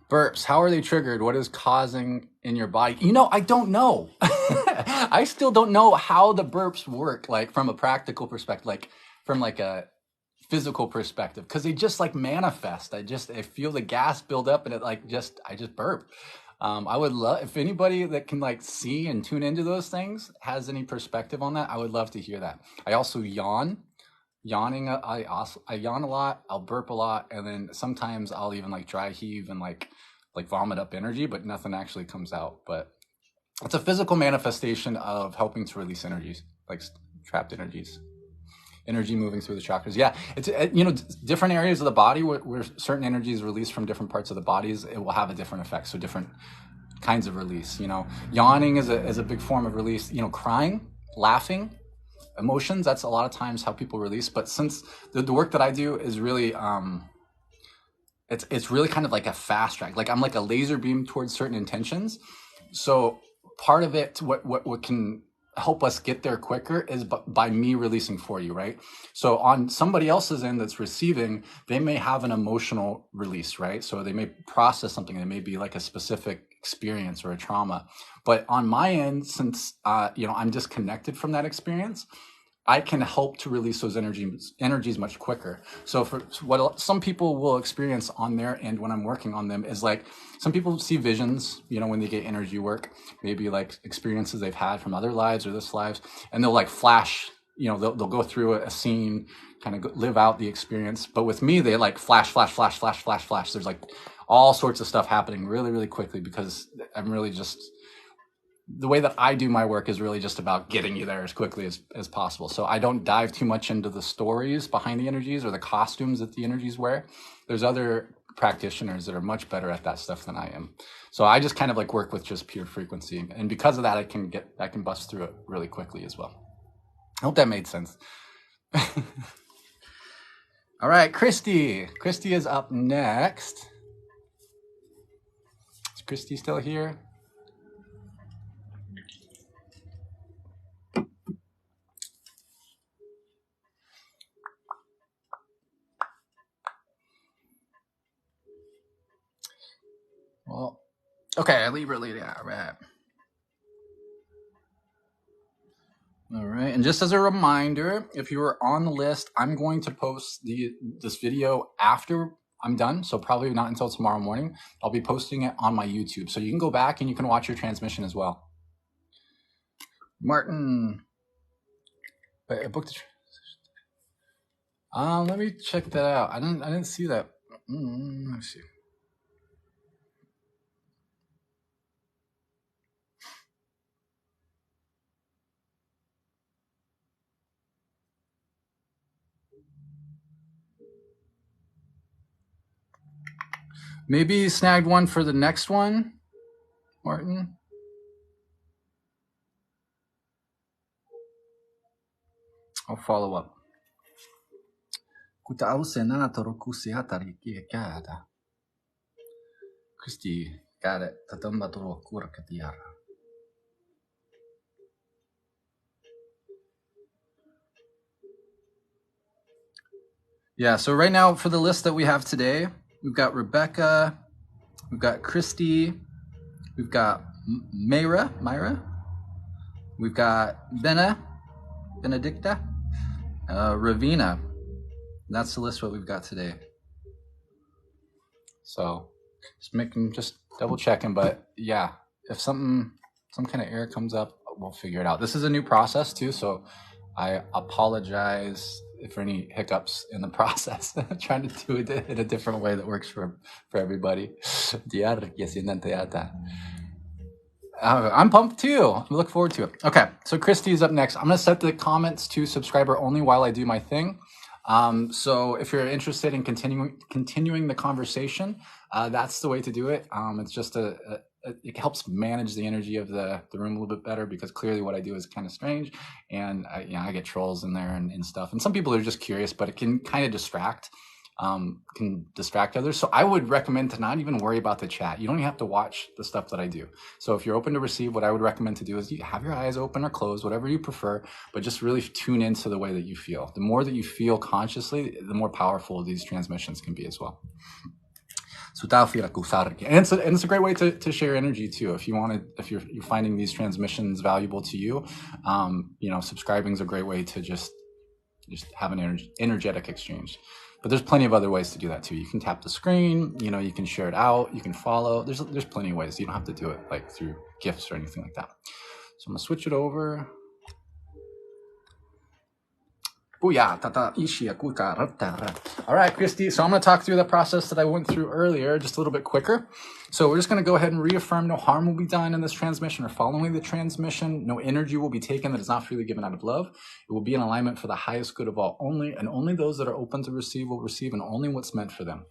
Burps, how are they triggered? What is causing in your body? I don't know. I still don't know how the burps work, like from a practical perspective, like from like a physical perspective, because they just like manifest. I feel the gas build up and I just burp. I would love, if anybody that can like see and tune into those things has any perspective on that, I would love to hear that. I also yawn. Yawning, I yawn a lot, I'll burp a lot, and then sometimes I'll even like dry heave and like vomit up energy, but nothing actually comes out. But it's a physical manifestation of helping to release energies, like trapped energies, energy moving through the chakras. Yeah, it's different areas of the body where certain energy is released from different parts of the bodies, it will have a different effect. So different kinds of release. Yawning is a big form of release. Crying, laughing. Emotions, that's a lot of times how people release. But since the work that I do is really it's really kind of like a fast track, like I'm like a laser beam towards certain intentions. So part of it, what can help us get there quicker is by me releasing for you, right? So on somebody else's end that's receiving, they may have an emotional release, right? So they may process something, it may be like a specific experience or a trauma. But on my end, since I'm disconnected from that experience, I can help to release those energies much quicker. So for what some people will experience on their end when I'm working on them is like, some people see visions, when they get energy work, maybe like experiences they've had from other lives or this lives, and they'll like flash, they'll go through a scene, kind of live out the experience. But with me, they like flash. There's like all sorts of stuff happening really, really quickly, because I'm really just, the way that I do my work is really just about getting you there as quickly as possible. So I don't dive too much into the stories behind the energies or the costumes that the energies wear. There's other practitioners that are much better at that stuff than I am. So I just kind of like work with just pure frequency. And because of that, I can bust through it really quickly as well. I hope that made sense. All right, Cristi. Cristi is up next. Is Cristi still here? Well, okay, Libra lead out, right. All right, and just as a reminder, if you were on the list, I'm going to post this video after I'm done, so probably not until tomorrow morning. I'll be posting it on my YouTube, so you can go back and you can watch your transmission as well. Martin, wait, I booked let me check that out. I didn't see that. Let me see. Maybe you snagged one for the next one, Martin. I'll follow up. Cristi, got it. Yeah, so right now for the list that we have today, we've got Rebecca, we've got Cristi, we've got Mayra, we've got Benedicta, Ravina. That's the list what we've got today. So just double checking, but yeah, if some kind of error comes up, we'll figure it out. This is a new process too, so I apologize for any hiccups in the process. I'm trying to do it in a different way that works for everybody. I'm pumped too. I look forward to it. Okay, so Cristi is up next. I'm going to set the comments to subscriber only while I do my thing. So if you're interested in continuing the conversation, that's the way to do it. It's just it helps manage the energy of the room a little bit better, because clearly what I do is kind of strange, and I get trolls in there and stuff. And some people are just curious, but it can kind of distract others. So I would recommend to not even worry about the chat. You don't even have to watch the stuff that I do. So if you're open to receive, what I would recommend to do is you have your eyes open or closed, whatever you prefer, but just really tune into the way that you feel. The more that you feel consciously, the more powerful these transmissions can be as well. And it's a great way to share energy too. If you're finding these transmissions valuable to you, subscribing is a great way to just have an energetic exchange. But there's plenty of other ways to do that too. You can tap the screen, you can share it out, you can follow. There's plenty of ways. You don't have to do it like through gifts or anything like that. So I'm gonna switch it over. All right, Cristi. So I'm going to talk through the process that I went through earlier, just a little bit quicker. So we're just going to go ahead and reaffirm no harm will be done in this transmission or following the transmission. No energy will be taken that is not freely given out of love. It will be in alignment for the highest good of all only, and only those that are open to receive will receive, and only what's meant for them.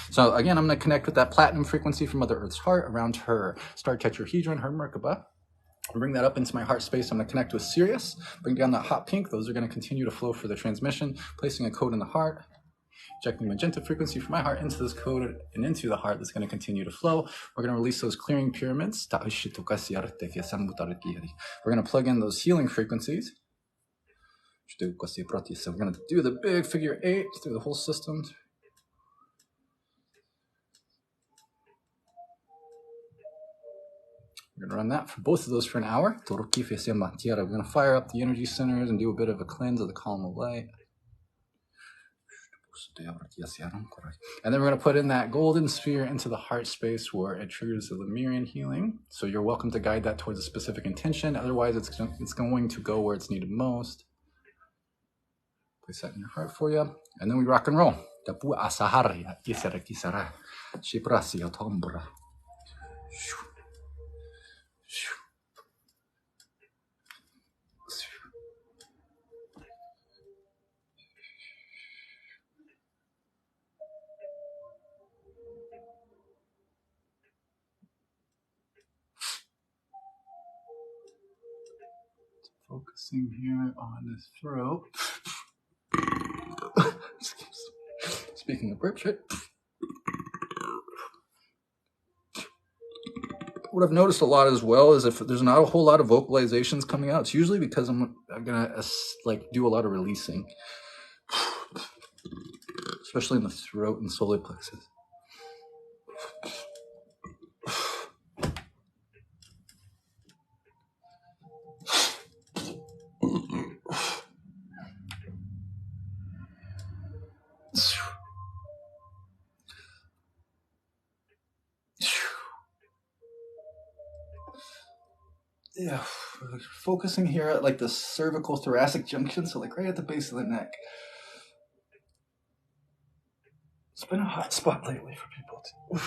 So again, I'm going to connect with that platinum frequency from Mother Earth's heart around her star tetrahedron, her Merkaba. I'll bring that up into my heart space. I'm going to connect with Sirius, bring down that hot pink. Those are going to continue to flow for the transmission, placing a code in the heart, injecting magenta frequency from my heart into this code and into the heart that's going to continue to flow. We're going to release those clearing pyramids. We're going to plug in those healing frequencies. So we're going to do the big figure 8 through the whole system. We're going to run that for both of those for an hour. We're going to fire up the energy centers and do a bit of a cleanse of the column of light. And then we're going to put in that golden sphere into the heart space where it triggers the Lemurian healing. So you're welcome to guide that towards a specific intention. Otherwise, it's going to go where it's needed most. Place that in your heart for you. And then we rock and roll. Focusing here on the throat. Speaking of burps, right? What I've noticed a lot as well is if there's not a whole lot of vocalizations coming out, it's usually because I'm gonna do a lot of releasing, especially in the throat and solar plexus. Yeah, focusing here at like the cervical thoracic junction, so like right at the base of the neck. It's been a hot spot lately for people too.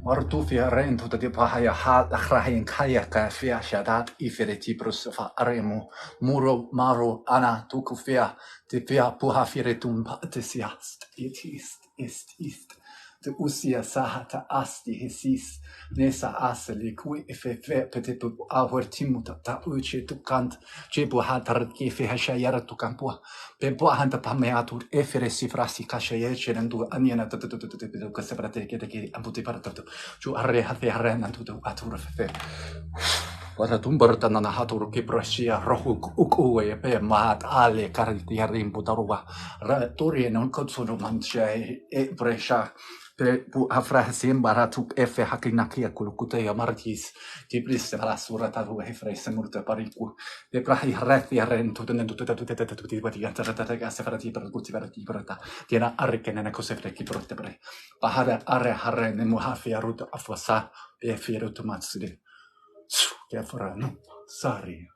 Martufia rento de pahaya hat akhrahin kayaka fia shadat ifereti prosofa aremo muro maro ana tukufia de pia puha firetum patesiast ist de usia sahata asti hesis nesa aseli kui efefe petepu avertimuta ta uche tukant jebu hatar kefe hashayara tukampo pempo hanta pameatur eferesi frasi kashaye cherendu aniana tutu kasebrate ke amputi paratu ju arre hafe arena tutu atur fe Waratumberta na hatur kiprosia rohuk ukuwe pe mahat ale karitiarim butarwa ratori non kotsuno manche e bresha Bu afrahasim baratuk efe hakinakia kulukute yamartis. Tibris para surata tu hefre semurta pariku. De prahi refi rentu tututututututututi batianta separati per guti verti berta. Tiena arkenena kosefreki protebre. Bahara are nemuhafia ruta afwasa e fierutu matsuri. Kefrano sari.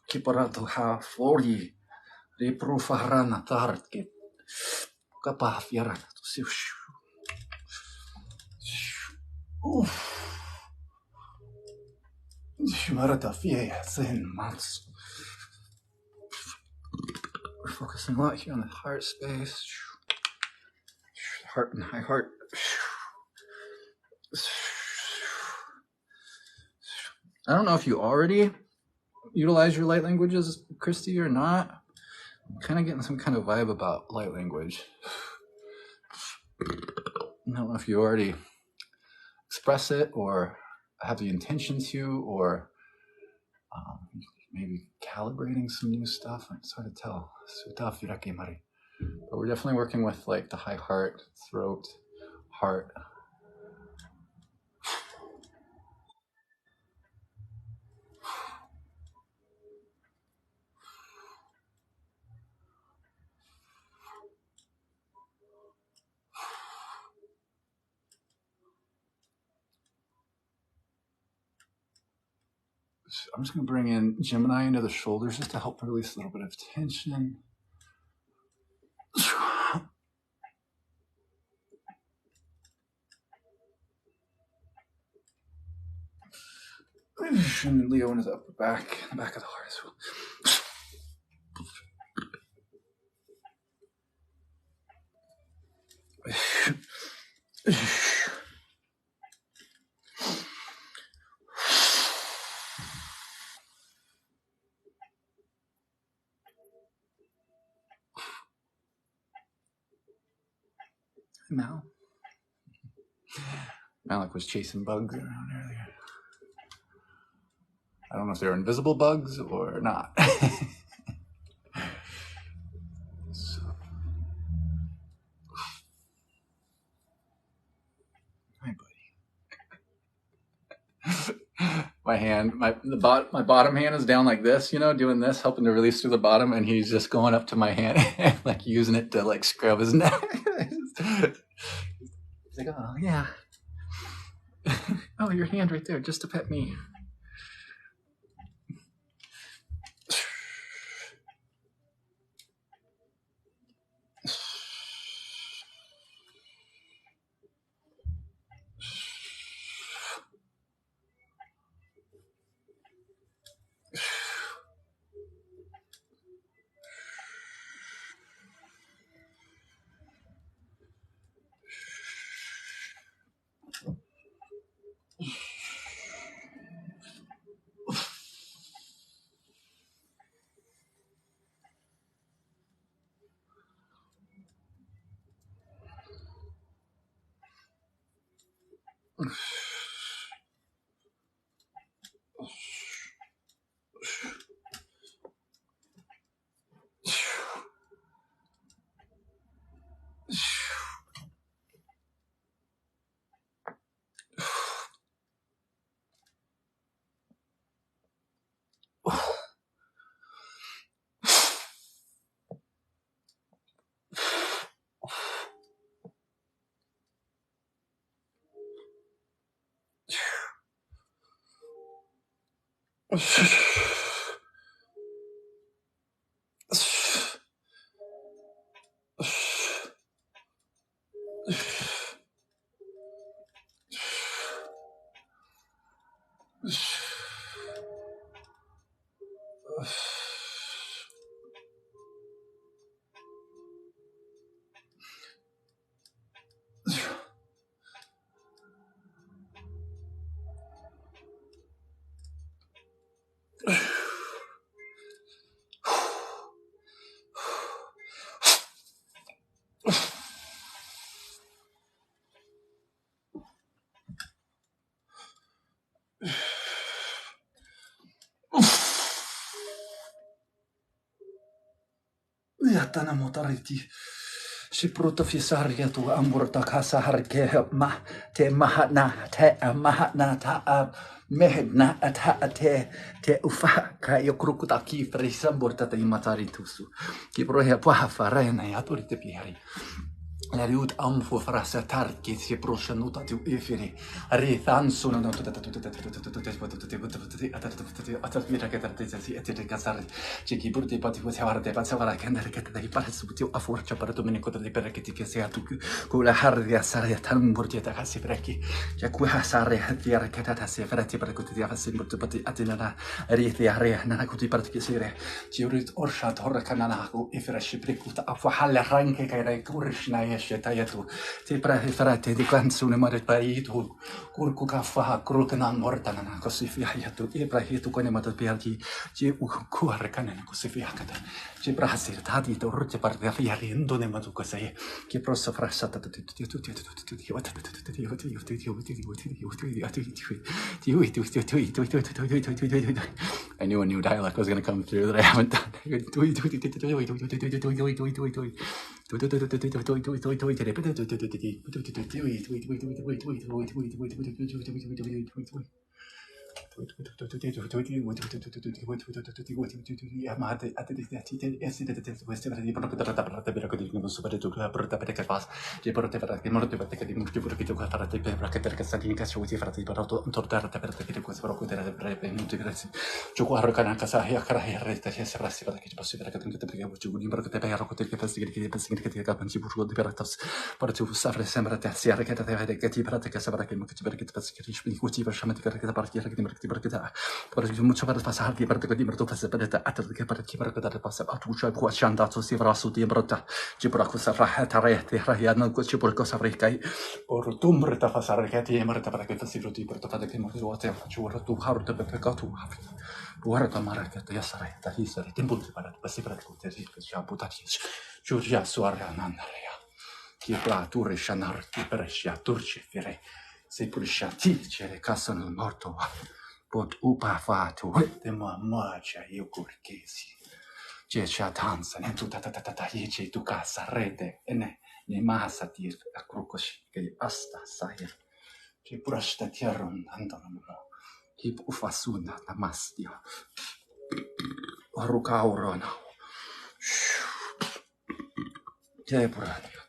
Kiparato ha flori. Riprofarana target. Kapah fiaran. Marata fie sen mats. We're focusing a lot here on the heart space. Heart and high heart. I don't know if you already utilize your light languages, Cristi, or not. I'm kind of getting some kind of vibe about light language. I don't know if you already express it or have the intention to, or maybe calibrating some new stuff. It's hard to tell. But we're definitely working with like the high heart, throat, heart. I'm just going to bring in Gemini into the shoulders just to help release a little bit of tension. And Leo in his upper back, the back of the heart as well. Mal. Malik was chasing bugs around earlier. I don't know if they're invisible bugs or not. Hi, buddy. My bottom hand is down like this, doing this, helping to release through the bottom, and he's just going up to my hand and like using it to like scrub his neck. He's like, oh yeah. Oh, your hand right there, just to pet me. Yatana motariti. Si pruto fisaria tu amburta kasa harke ma te mahana te mahana ta mehna ata te ufa ka yokrukuta ki frisamburta te matari tusu. Ki prohe pa farena ya turite piari. La riut amfo frasa tarki si proscianuta tu efiri rithan sono non tutta atavira che tartezza si ete casar ci chi burti pati fu savarde passavara che andare che dai parsu tu a forza per domenico di per che ti che sia tu con la hardia sare tan burti ta casi perchi che qua sare ti era che ta si ferati per che ti fa sempre tu pati atinana riti area nana kuti per che sire ci urit orshat hor kanana ko ifresh prikuta afu hal ranke che rai kurshna Tayatu, Tipra Frate di Cansune Maripaitu, Kurkuka Faha, Krukanan Mortana, Cosifiatu, Ibrahitu Conemata Piati, Kuarkanan, Cosifiacata, Cibrasir, Tadi, Torte Pardaria, Indonema to say, Kiprosa Frasata, I knew a new dialect was going to come through that I haven't done. Mucho para pasar que para que dimmer to passa para atar que para que para que dar passa atucha ko chanda to si vrasu ti brota ci para ko safra tarete rahia ko ci por ko safra kai por tumbre ta pasar que ti marta para que fasi fruti per to fate che mo ruote ci ora tu harta per peccato ora ta mara che ya sare ta hisare tempo para passi para ko te si ci amputati ci già suara nanarea chi pra tu reshanar ti prescia turci fere se pulisciati c'è casa nel morto But upa fatu te macha io curchesi. C'è tanza ne tutta c'è tu casa rete e ne masa dir a crucosi che asta sai. C'è prasta tierron andano. Hip ufasuna la mastia. Rucaurona. C'è pratica.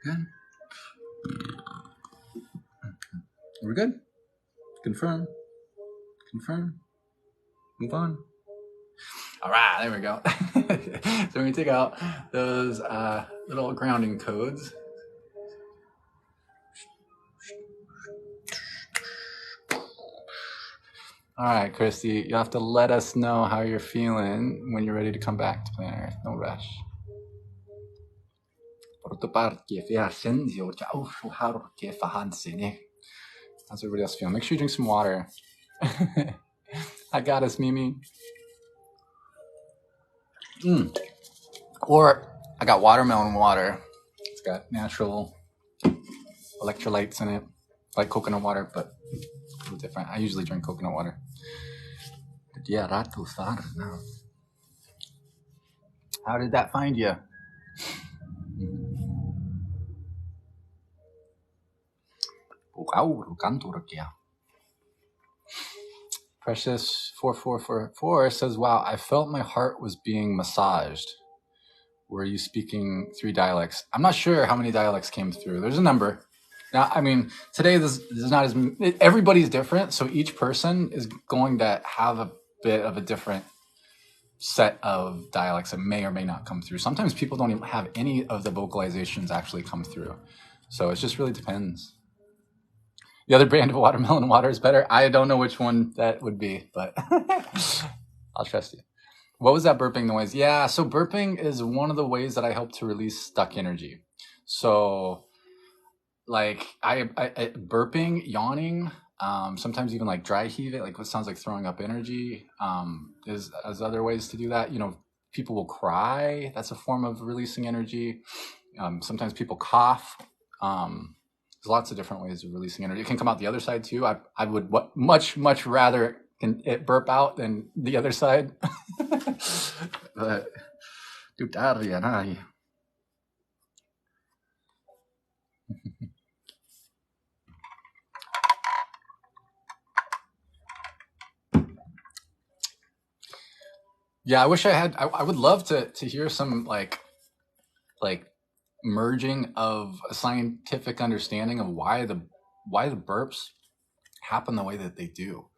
Good. We're good? Confirm. Move on. All right, there we go. So we take out those little grounding codes. All right, Cristi, you have to let us know how you're feeling when you're ready to come back to planet Earth. No rush. How's everybody else feeling? Make sure you drink some water. I got us, Mimi. Or I got watermelon water. It's got natural electrolytes in it, like coconut water, but a little different. I usually drink coconut water. How did that find you? Precious 4444 says, wow, I felt my heart was being massaged. Were you speaking 3 dialects? I'm not sure how many dialects came through. There's a number. Now, I mean, today there's not as... Everybody's different, so each person is going to have a bit of a different set of dialects that may or may not come through. Sometimes people don't even have any of the vocalizations actually come through. So it just really depends. The other brand of watermelon water is better. I don't know which one that would be, but I'll trust you. What was that burping noise? Yeah, so burping is one of the ways that I help to release stuck energy. So like I burping, yawning, sometimes even like dry heaving, like what sounds like throwing up energy, is other ways to do that. You know, people will cry. That's a form of releasing energy. Sometimes people cough. There's lots of different ways of releasing energy. It can come out the other side too. I would much rather it burp out than the other side. But yeah, I wish I had. I would love to hear some like merging of a scientific understanding of why the burps happen the way that they do.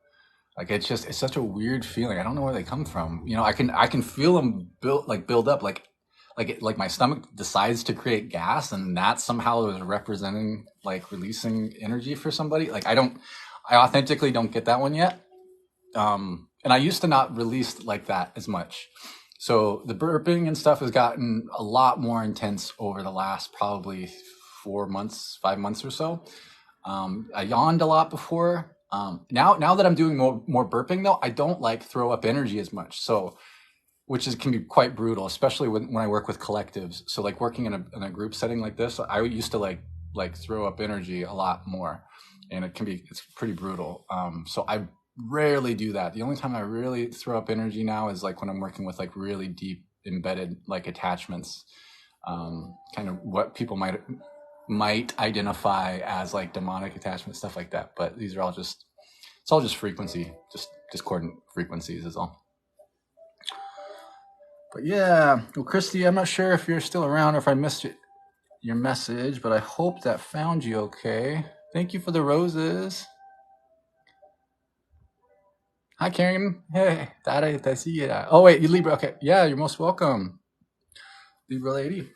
Like it's such a weird feeling. I don't know where they come from. You know, I can feel them build up like my stomach decides to create gas, and that somehow is representing like releasing energy for somebody. Like I authentically don't get that one yet. And I used to not release like that as much. So the burping and stuff has gotten a lot more intense over the last probably 5 months or so. I yawned a lot before. Now that I'm doing more burping though, I don't like throw up energy as much. So, can be quite brutal, especially when I work with collectives. So like working in a group setting like this, I used to like throw up energy a lot more, and it's pretty brutal. So I rarely do that. The only time I really throw up energy now is like when I'm working with like really deep embedded like attachments, kind of what people might identify as like demonic attachment, stuff like that. But these are it's all just frequency, just discordant frequencies is all. But yeah, well, Cristi, I'm not sure if you're still around or if I missed your message, but I hope that found you okay. Thank you for the roses. Hi, Karen. Hey, oh wait, you Libra. Okay, yeah, you're most welcome, Libra lady.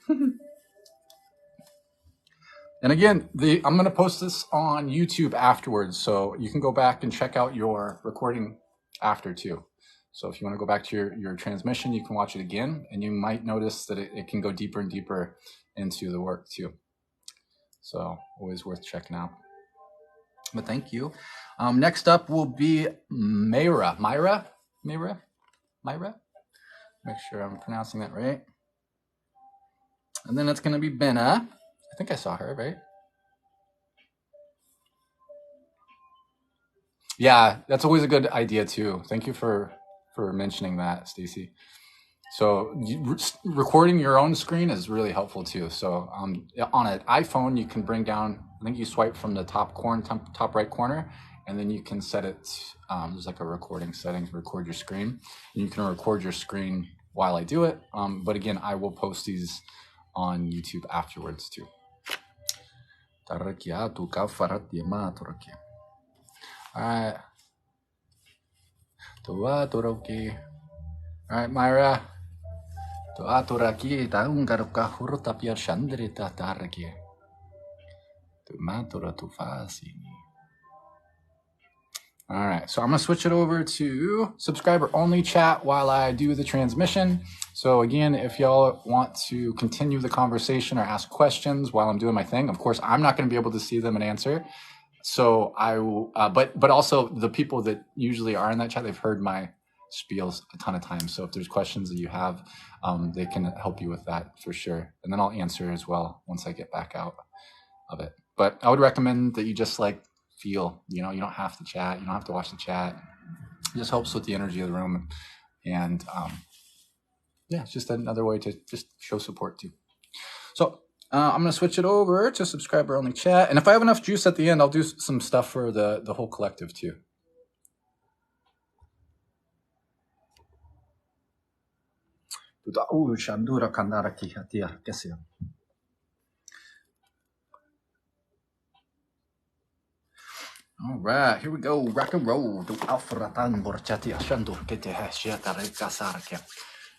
And again, I'm going to post this on YouTube afterwards, so you can go back and check out your recording after too. So if you want to go back to your transmission, you can watch it again, and you might notice that it can go deeper and deeper into the work too. So always worth checking out. But thank you. Next up will be Mayra. Make sure I'm pronouncing that right. And then it's going to be Benna. I think I saw her, right? Yeah, that's always a good idea too. Thank you for mentioning that, Stacy. So recording your own screen is really helpful too. So on an iPhone, you can bring down, I think you swipe from the top right corner, and then you can set it, there's like a recording setting to record your screen. And you can record your screen while I do it. But again, I will post these on YouTube afterwards too. All right. All right, Mayra. All right, so I'm going to switch it over to subscriber only chat while I do the transmission. So again, if y'all want to continue the conversation or ask questions while I'm doing my thing, of course, I'm not going to be able to see them and answer. So I will, but also the people that usually are in that chat, they've heard my spiels a ton of times. So if there's questions that you have, they can help you with that for sure. And then I'll answer as well once I get back out of it. But I would recommend that you just like feel, you know, you don't have to chat. You don't have to watch the chat. It just helps with the energy of the room. And yeah, it's just another way to just show support too. So I'm going to switch it over to subscriber only chat. And if I have enough juice at the end, I'll do some stuff for the whole collective too. All right, here we go. Rock and roll.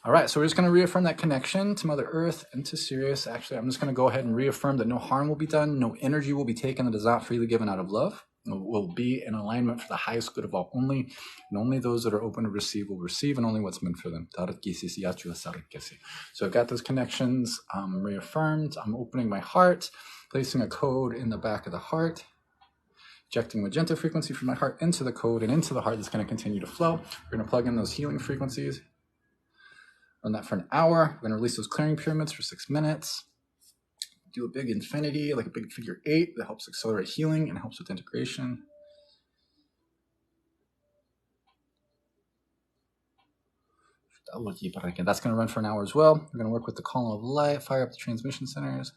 All right, so we're just going to reaffirm that connection to Mother Earth and to Sirius. Actually, I'm just going to go ahead and reaffirm that no harm will be done, no energy will be taken that is not freely given out of love. It will be in alignment for the highest good of all only, and only those that are open to receive will receive, and only what's meant for them. So I've got those connections reaffirmed. I'm opening my heart, placing a code in the back of the heart, injecting magenta frequency from my heart into the code and into the heart that's going to continue to flow. We're going to plug in those healing frequencies. Run that for an hour. We're going to release those clearing pyramids for 6 minutes. Do a big infinity, like a big figure 8 that helps accelerate healing and helps with integration. That's going to run for an hour as well. We're going to work with the column of light, fire up the transmission centers.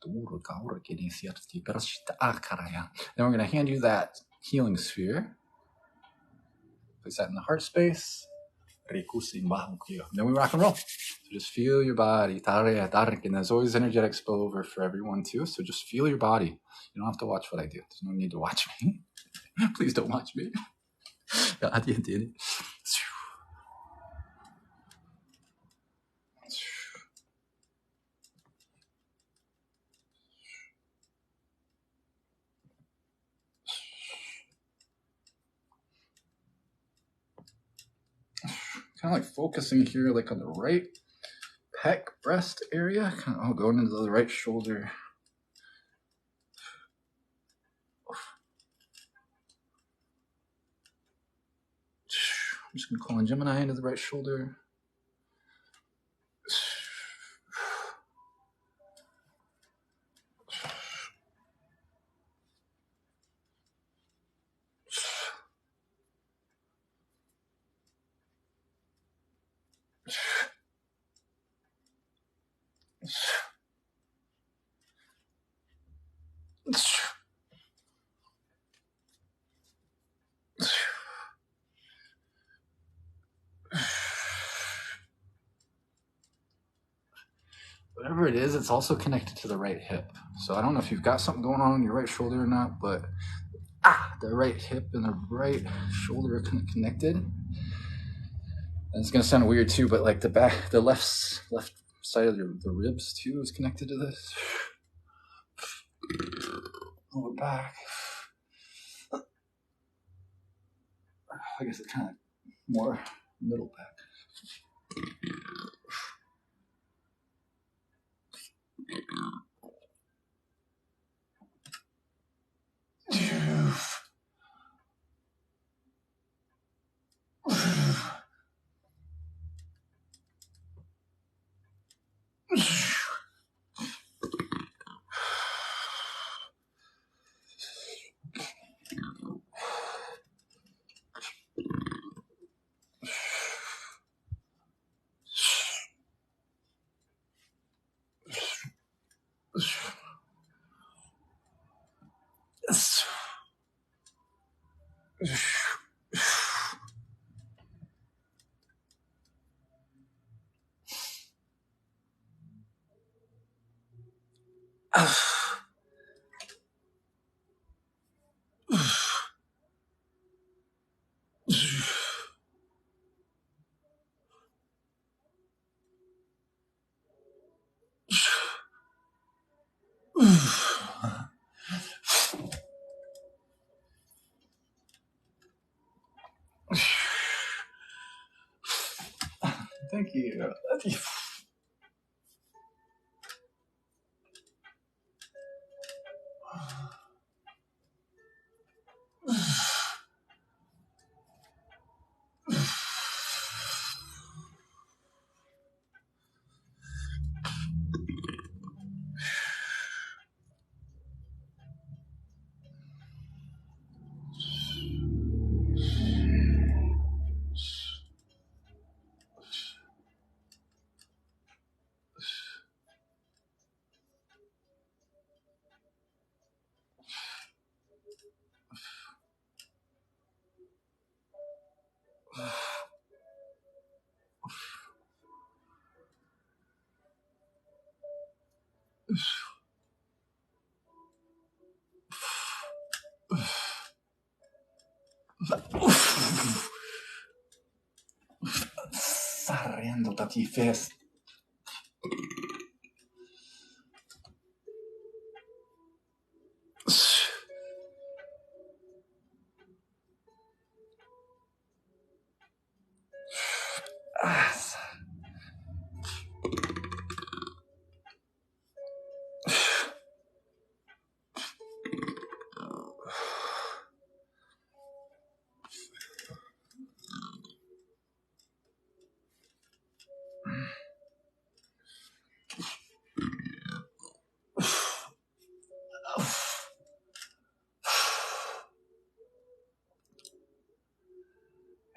Then we're going to hand you that healing sphere. Place that in the heart space. Then we rock and roll. So just feel your body. And there's always energetic spillover for everyone too. So just feel your body. You don't have to watch what I do. There's no need to watch me. Please don't watch me. Kind of like focusing here, like on the right pec breast area. Kind of going into the right shoulder. I'm just going to call in Gemini into the right shoulder. Whatever it is, it's also connected to the right hip. So I don't know if you've got something going on your right shoulder or not, but the right hip and the right shoulder are kind of connected. And it's going to sound weird too, but like the left side of the ribs too is connected to this. Lower back. I guess it's kind of more middle back. Thank you. Sarendo da ti fest.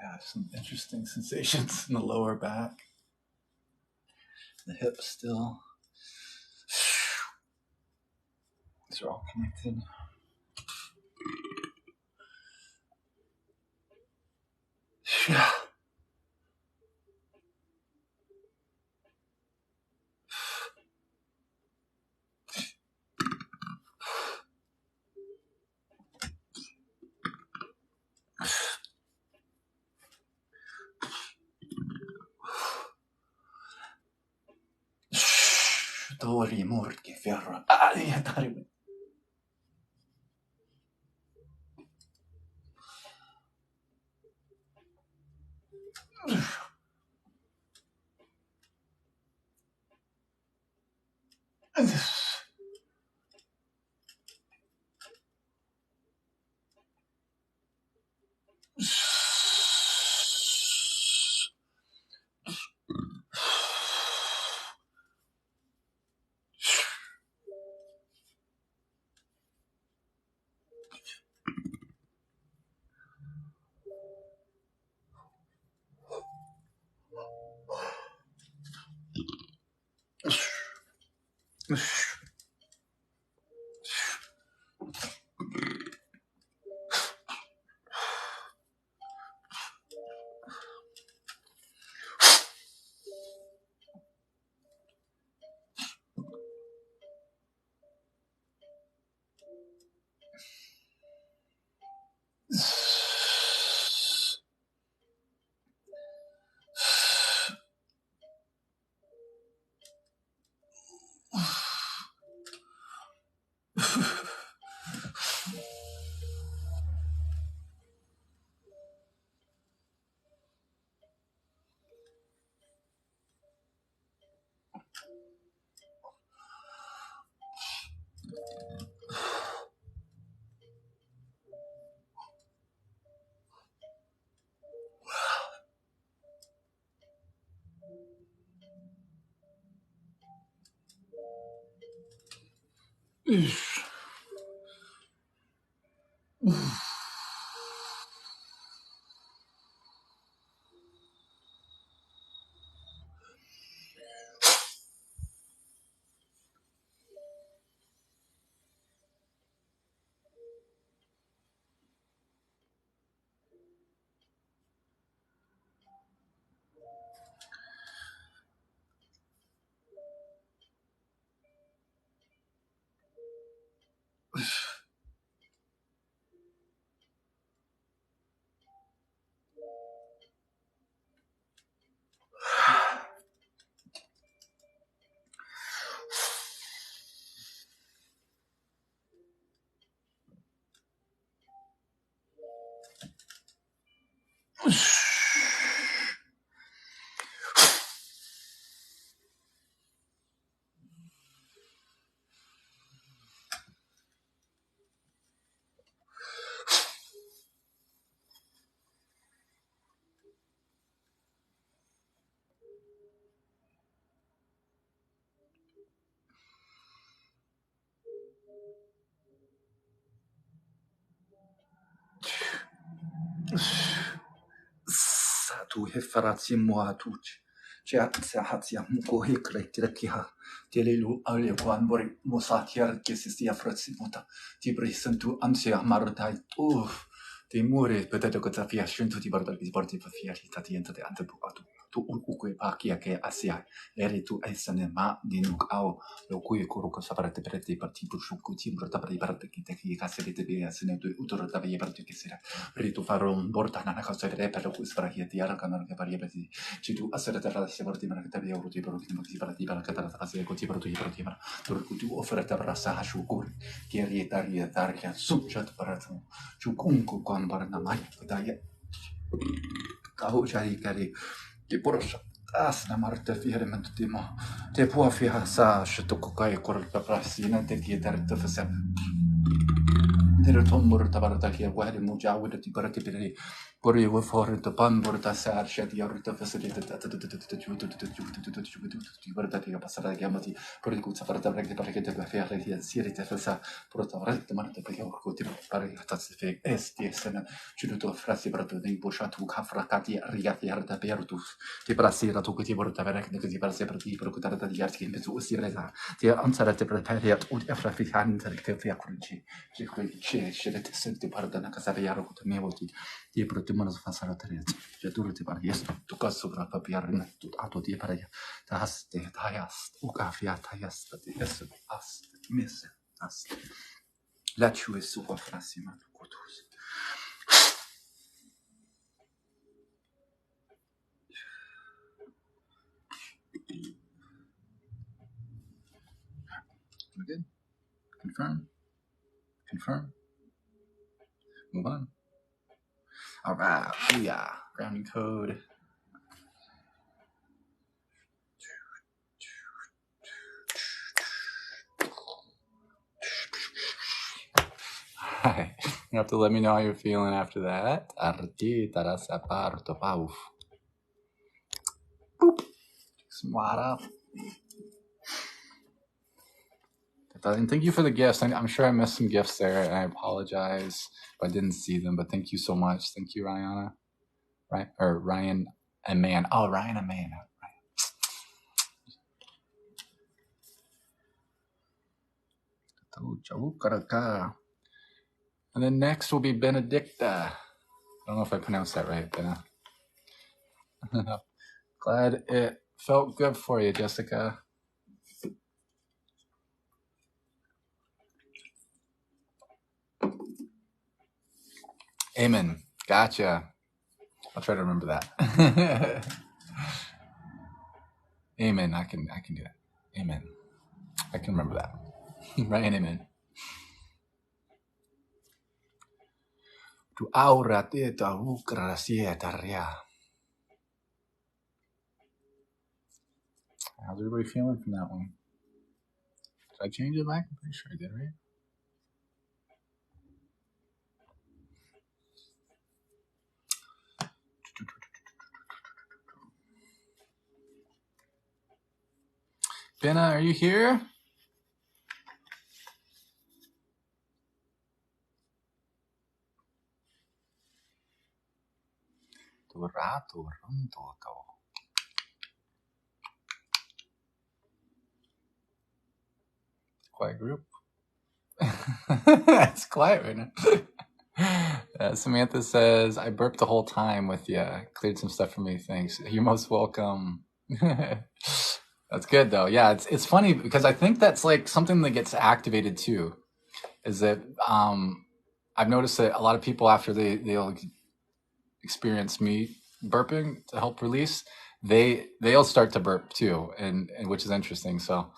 Yeah, some interesting sensations in the lower back. The hips still. These are all connected. Yeah. Dori morti ferro. Satu hefaratsi moatuch. Ciatsa hatia muko hekle tirakiha. Telelu ale kwanbori mosatiar kesisia fratsimuta. Tibri sentu ansia marutai. Timure peut-être que ta fille a shuntu ti bordal ki sporti pa fia tati enta de antepuatu. tu ukue pakia ke asia eri tu esane ma dinuk au lo kui kuruko saparate preti parti pushuku timbro tapri parte kite ki kasete be asane tu utoro tabe parte ke sera ritu faron borta na ka sere per ku sprakia ti ara kana ke paria besi citu asere terra se porti mara ke tabe uruti porti parti para ka tara se ko ti porti mara tur ku tu oferta para sa shukur ke rietaria taria subjat para tu chukunku kon barna mai daya kau cari kari di poros as na marte firmen timo te può fiha sa shtuku kai korta prasina te kitar te fasa Tomor tabartaki wahdi mujawid ti barati biri pori we for the pan borta sar shat yarta facility bartati pasara gamati pori ku safarta brek parke te fia re siri te fasa porta rete marte pe ko ti pari hatas fe esti sena chuto frasi brato dei boshatu kafrakati rigati yarta pertus ti brasira tu ti borta brek de ti brasi prati per kutara di yarti in bezu sireta ti ansarate prepariat ut afrafi hanter te fia kurci C'è senti pardana casa veiaro con me voti di protimano fasara tereza je durte par yes tu caso pra papiar tu ato di para ta haste ta yast u kafia ta yast ti es as miss as la tu es su frasima kotus good confirm move on. All right, yeah, grounding code. Hi, you have to let me know how you're feeling after that. Some water. And thank you for the gifts. I'm sure I missed some gifts there, and I apologize if I didn't see them, but thank you so much. Thank you, Rihanna. Right? Or Ryan and Man. Oh, Ryan and Man. Right. And then next will be Benedicta. I don't know if I pronounced that right, Benna. Glad it felt good for you, Jessica. Amen. Gotcha. I'll try to remember that. Amen. I can do that. Amen. I can remember that. Right? Amen. Tu aura teta ukra sietaria. How's everybody feeling from that one? Did I change it back? I'm pretty sure I did, right? Benna, are you here? Quiet group. It's quiet right now. Samantha says, I burped the whole time with you. Cleared some stuff for me. Thanks. You're most welcome. That's good though. Yeah, it's funny because I think that's like something that gets activated too. Is that I've noticed that a lot of people after they'll experience me burping to help release, they'll start to burp too, and which is interesting. So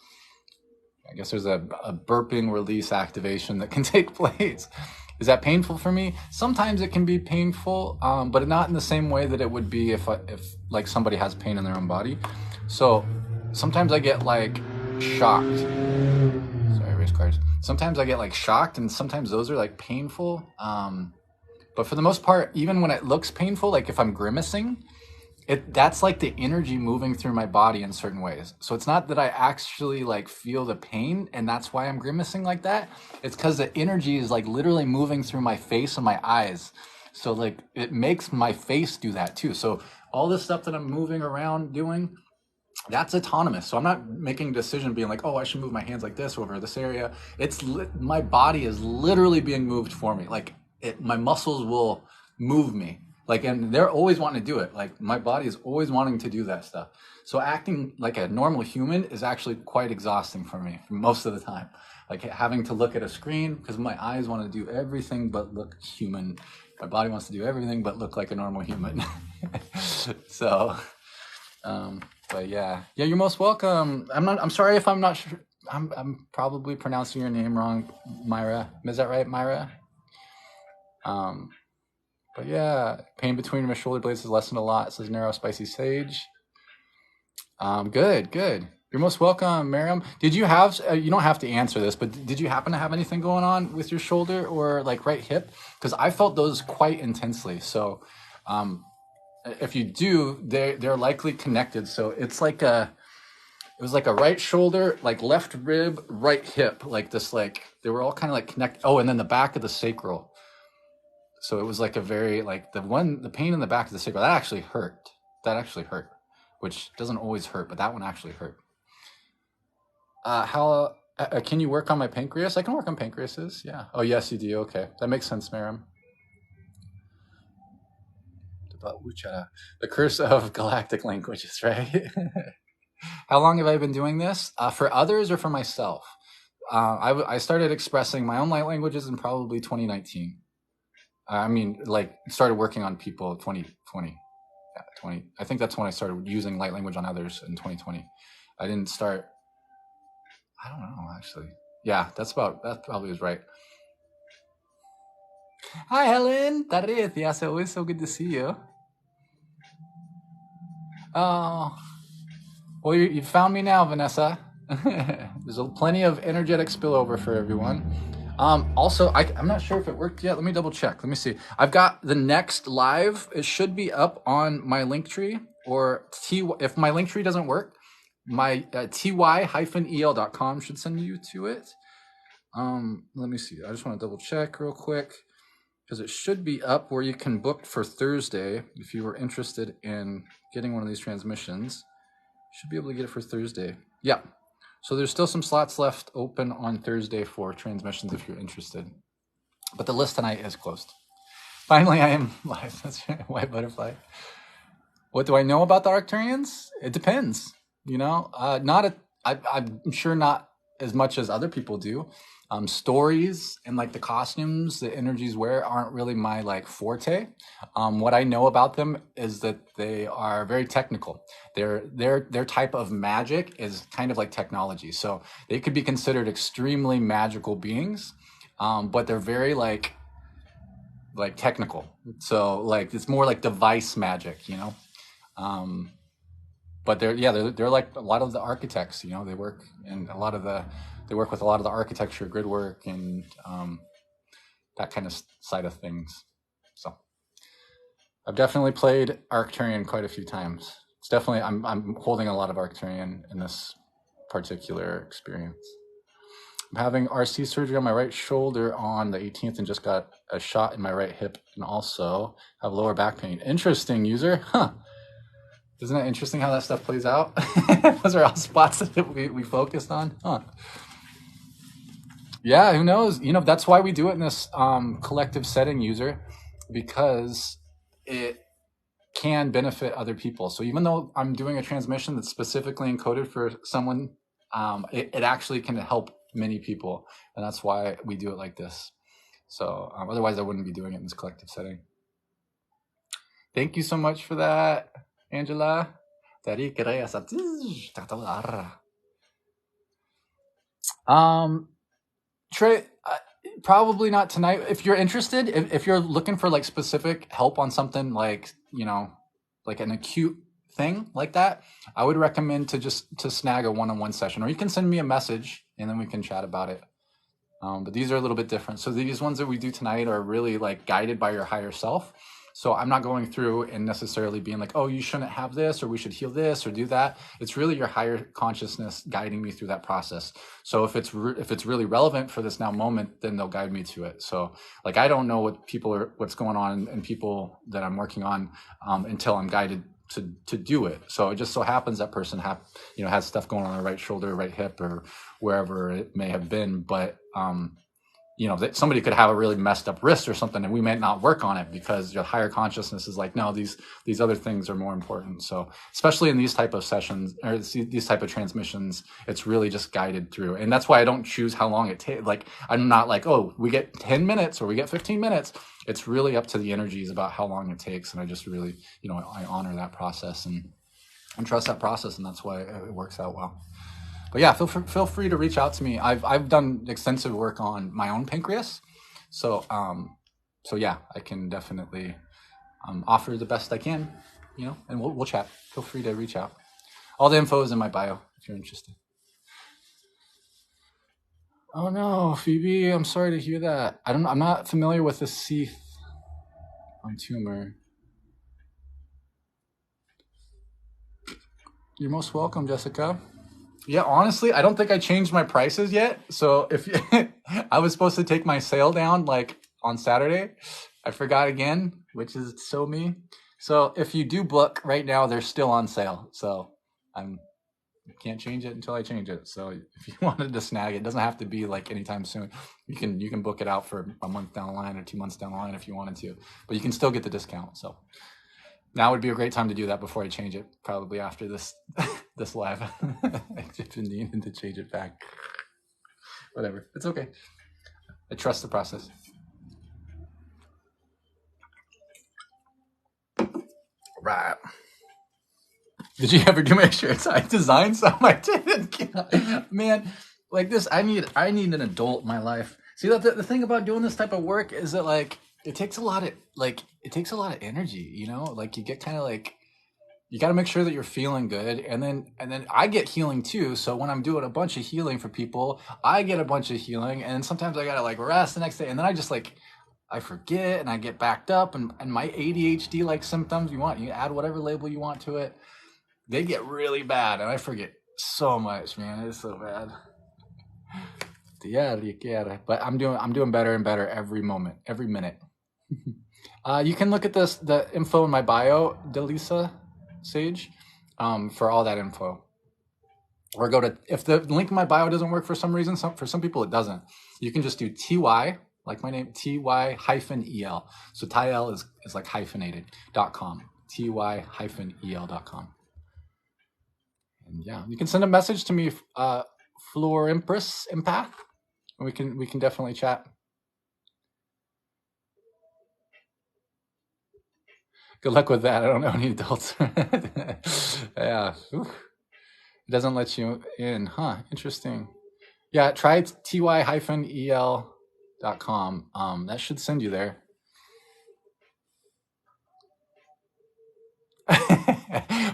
I guess there's a burping release activation that can take place. Is that painful for me? Sometimes it can be painful, but not in the same way that it would be if like somebody has pain in their own body. So sometimes I get like shocked. Sorry, race cars. Sometimes I get like shocked, and sometimes those are like painful. But for the most part, even when it looks painful, like if I'm grimacing, that's like the energy moving through my body in certain ways. So it's not that I actually like feel the pain and that's why I'm grimacing like that. It's because the energy is like literally moving through my face and my eyes. So like it makes my face do that too. So all this stuff that I'm moving around doing, that's autonomous. So I'm not making a decision being like, oh, I should move my hands like this over this area. My body is literally being moved for me. Like my muscles will move me. Like, and they're always wanting to do it. Like, my body is always wanting to do that stuff. So acting like a normal human is actually quite exhausting for me most of the time. Like having to look at a screen because my eyes want to do everything but look human. My body wants to do everything but look like a normal human. So, but yeah, you're most welcome. I'm sorry if I'm not sure. I'm probably pronouncing your name wrong, Mayra. Is that right, Mayra? But yeah, pain between my shoulder blades has lessened a lot. It says Narrow Spicy Sage. Good. You're most welcome, Miriam. Did you have, you don't have to answer this, but did you happen to have anything going on with your shoulder or like right hip? Because I felt those quite intensely. So if you do, they're likely connected. So it's like it was like a right shoulder, like left rib, right hip, like this, like they were all kind of like connected. Oh, and then the back of the sacral. So it was like a very, like the pain in the back of the sacral, that actually hurt. Which doesn't always hurt, but that one actually hurt. How can you work on my pancreas? I can work on pancreases, yeah. Oh, yes, you do. Okay, that makes sense, Miriam. The curse of galactic languages, right? How long have I been doing this? For others or for myself? I started expressing my own light languages in probably 2019. I mean, like started working on people 2020. Yeah, 20. I think that's when I started using light language on others in 2020. I didn't start. I don't know, actually. Yeah, that probably is right. Hi, Helen. Yes, always so good to see you. Oh, well, you found me now, Vanessa. There's plenty of energetic spillover for everyone. Also, I'm not sure if it worked yet. Let me double check. Let me see. I've got the next live. It should be up on my Linktree or if my Linktree doesn't work, my ty-el.com should send you to it. Let me see. I just want to double check real quick because it should be up where you can book for Thursday. If you were interested in getting one of these transmissions, you should be able to get it for Thursday. Yeah. So there's still some slots left open on Thursday for transmissions if you're interested. But the list tonight is closed. Finally, I am live. That's right. White butterfly. What do I know about the Arcturians? It depends. You know, I'm sure not as much as other people do. Stories and like the costumes the energies wear aren't really my like forte. What I know about them is that they are very technical. Their type of magic is kind of like technology. So they could be considered extremely magical beings, but they're very like technical. So like it's more like device magic, you know. But they're like a lot of the architects, you know. They work with a lot of the architecture, grid work, and that kind of side of things. So I've definitely played Arcturian quite a few times. It's definitely I'm holding a lot of Arcturian in this particular experience. I'm having RC surgery on my right shoulder on the 18th and just got a shot in my right hip and also have lower back pain. Interesting, user. Huh. Isn't it interesting how that stuff plays out? Those are all spots that we focused on. Huh. Yeah, who knows? You know, that's why we do it in this collective setting, user, because it can benefit other people. So even though I'm doing a transmission that's specifically encoded for someone, it actually can help many people. And that's why we do it like this. So otherwise I wouldn't be doing it in this collective setting. Thank you so much for that, Angela. Trey, probably not tonight. If you're interested, if you're looking for like specific help on something like, you know, like an acute thing like that, I would recommend to snag a one-on-one session, or you can send me a message and then we can chat about it. But these are a little bit different. So these ones that we do tonight are really like guided by your higher self. So I'm not going through and necessarily being like, oh, you shouldn't have this, or we should heal this or do that. It's really your higher consciousness guiding me through that process. So if it's really relevant for this now moment, then they'll guide me to it. So like, I don't know what's going on and people that I'm working on until I'm guided to do it. So it just so happens that person has stuff going on the right shoulder, right hip, or wherever it may have been. But you know, that somebody could have a really messed up wrist or something, and we might not work on it because your higher consciousness is like, no, these other things are more important. So especially in these type of sessions or these type of transmissions, it's really just guided through. And that's why I don't choose how long it takes. Like, I'm not like, oh, we get 10 minutes or we get 15 minutes. It's really up to the energies about how long it takes. And I just really, you know, I honor that process and trust that process. And that's why it works out well. But yeah, feel free to reach out to me. I've done extensive work on my own pancreas, so yeah, I can definitely offer the best I can, you know, and we'll chat. Feel free to reach out. All the info is in my bio if you're interested. Oh no, Phoebe, I'm sorry to hear that. I'm not familiar with the Seath tumor. You're most welcome, Jessica. Yeah, honestly, I don't think I changed my prices yet. So if I was supposed to take my sale down like on Saturday, I forgot again, which is so me. So if you do book right now, they're still on sale. So I can't change it until I change it. So if you wanted to snag it, it doesn't have to be like anytime soon. You can book it out for a month down the line or 2 months down the line if you wanted to, but you can still get the discount. So now would be a great time to do that before I change it, probably after this this live. I've been needing to change it back. Whatever, it's okay. I trust the process. Right. Did you ever do my shirts? I designed some. I didn't. Man, like this, I need an adult in my life. See, the thing about doing this type of work is that like it takes a lot of energy, you know? Like you get kind of like, you got to make sure that you're feeling good. And then I get healing too. So when I'm doing a bunch of healing for people, I get a bunch of healing. And sometimes I got to like rest the next day. And then I just like, I forget and I get backed up and my ADHD like symptoms, you add whatever label you want to it. They get really bad and I forget so much, man. It's so bad. But I'm doing better and better every moment, every minute. You can look at the info in my bio, Delisa Sage, for all that info. Or go to, if the link in my bio doesn't work for some reason, for some people it doesn't. You can just do TY, like my name, TY-EL. So Tyel is like hyphenated.com. TY-EL.com. And yeah, you can send a message to me, Floor Empress Empath, and we can definitely chat. Good luck with that. I don't know any adults. Yeah. Ooh. It doesn't let you in, huh? Interesting. Yeah, try ty-el.com. That should send you there.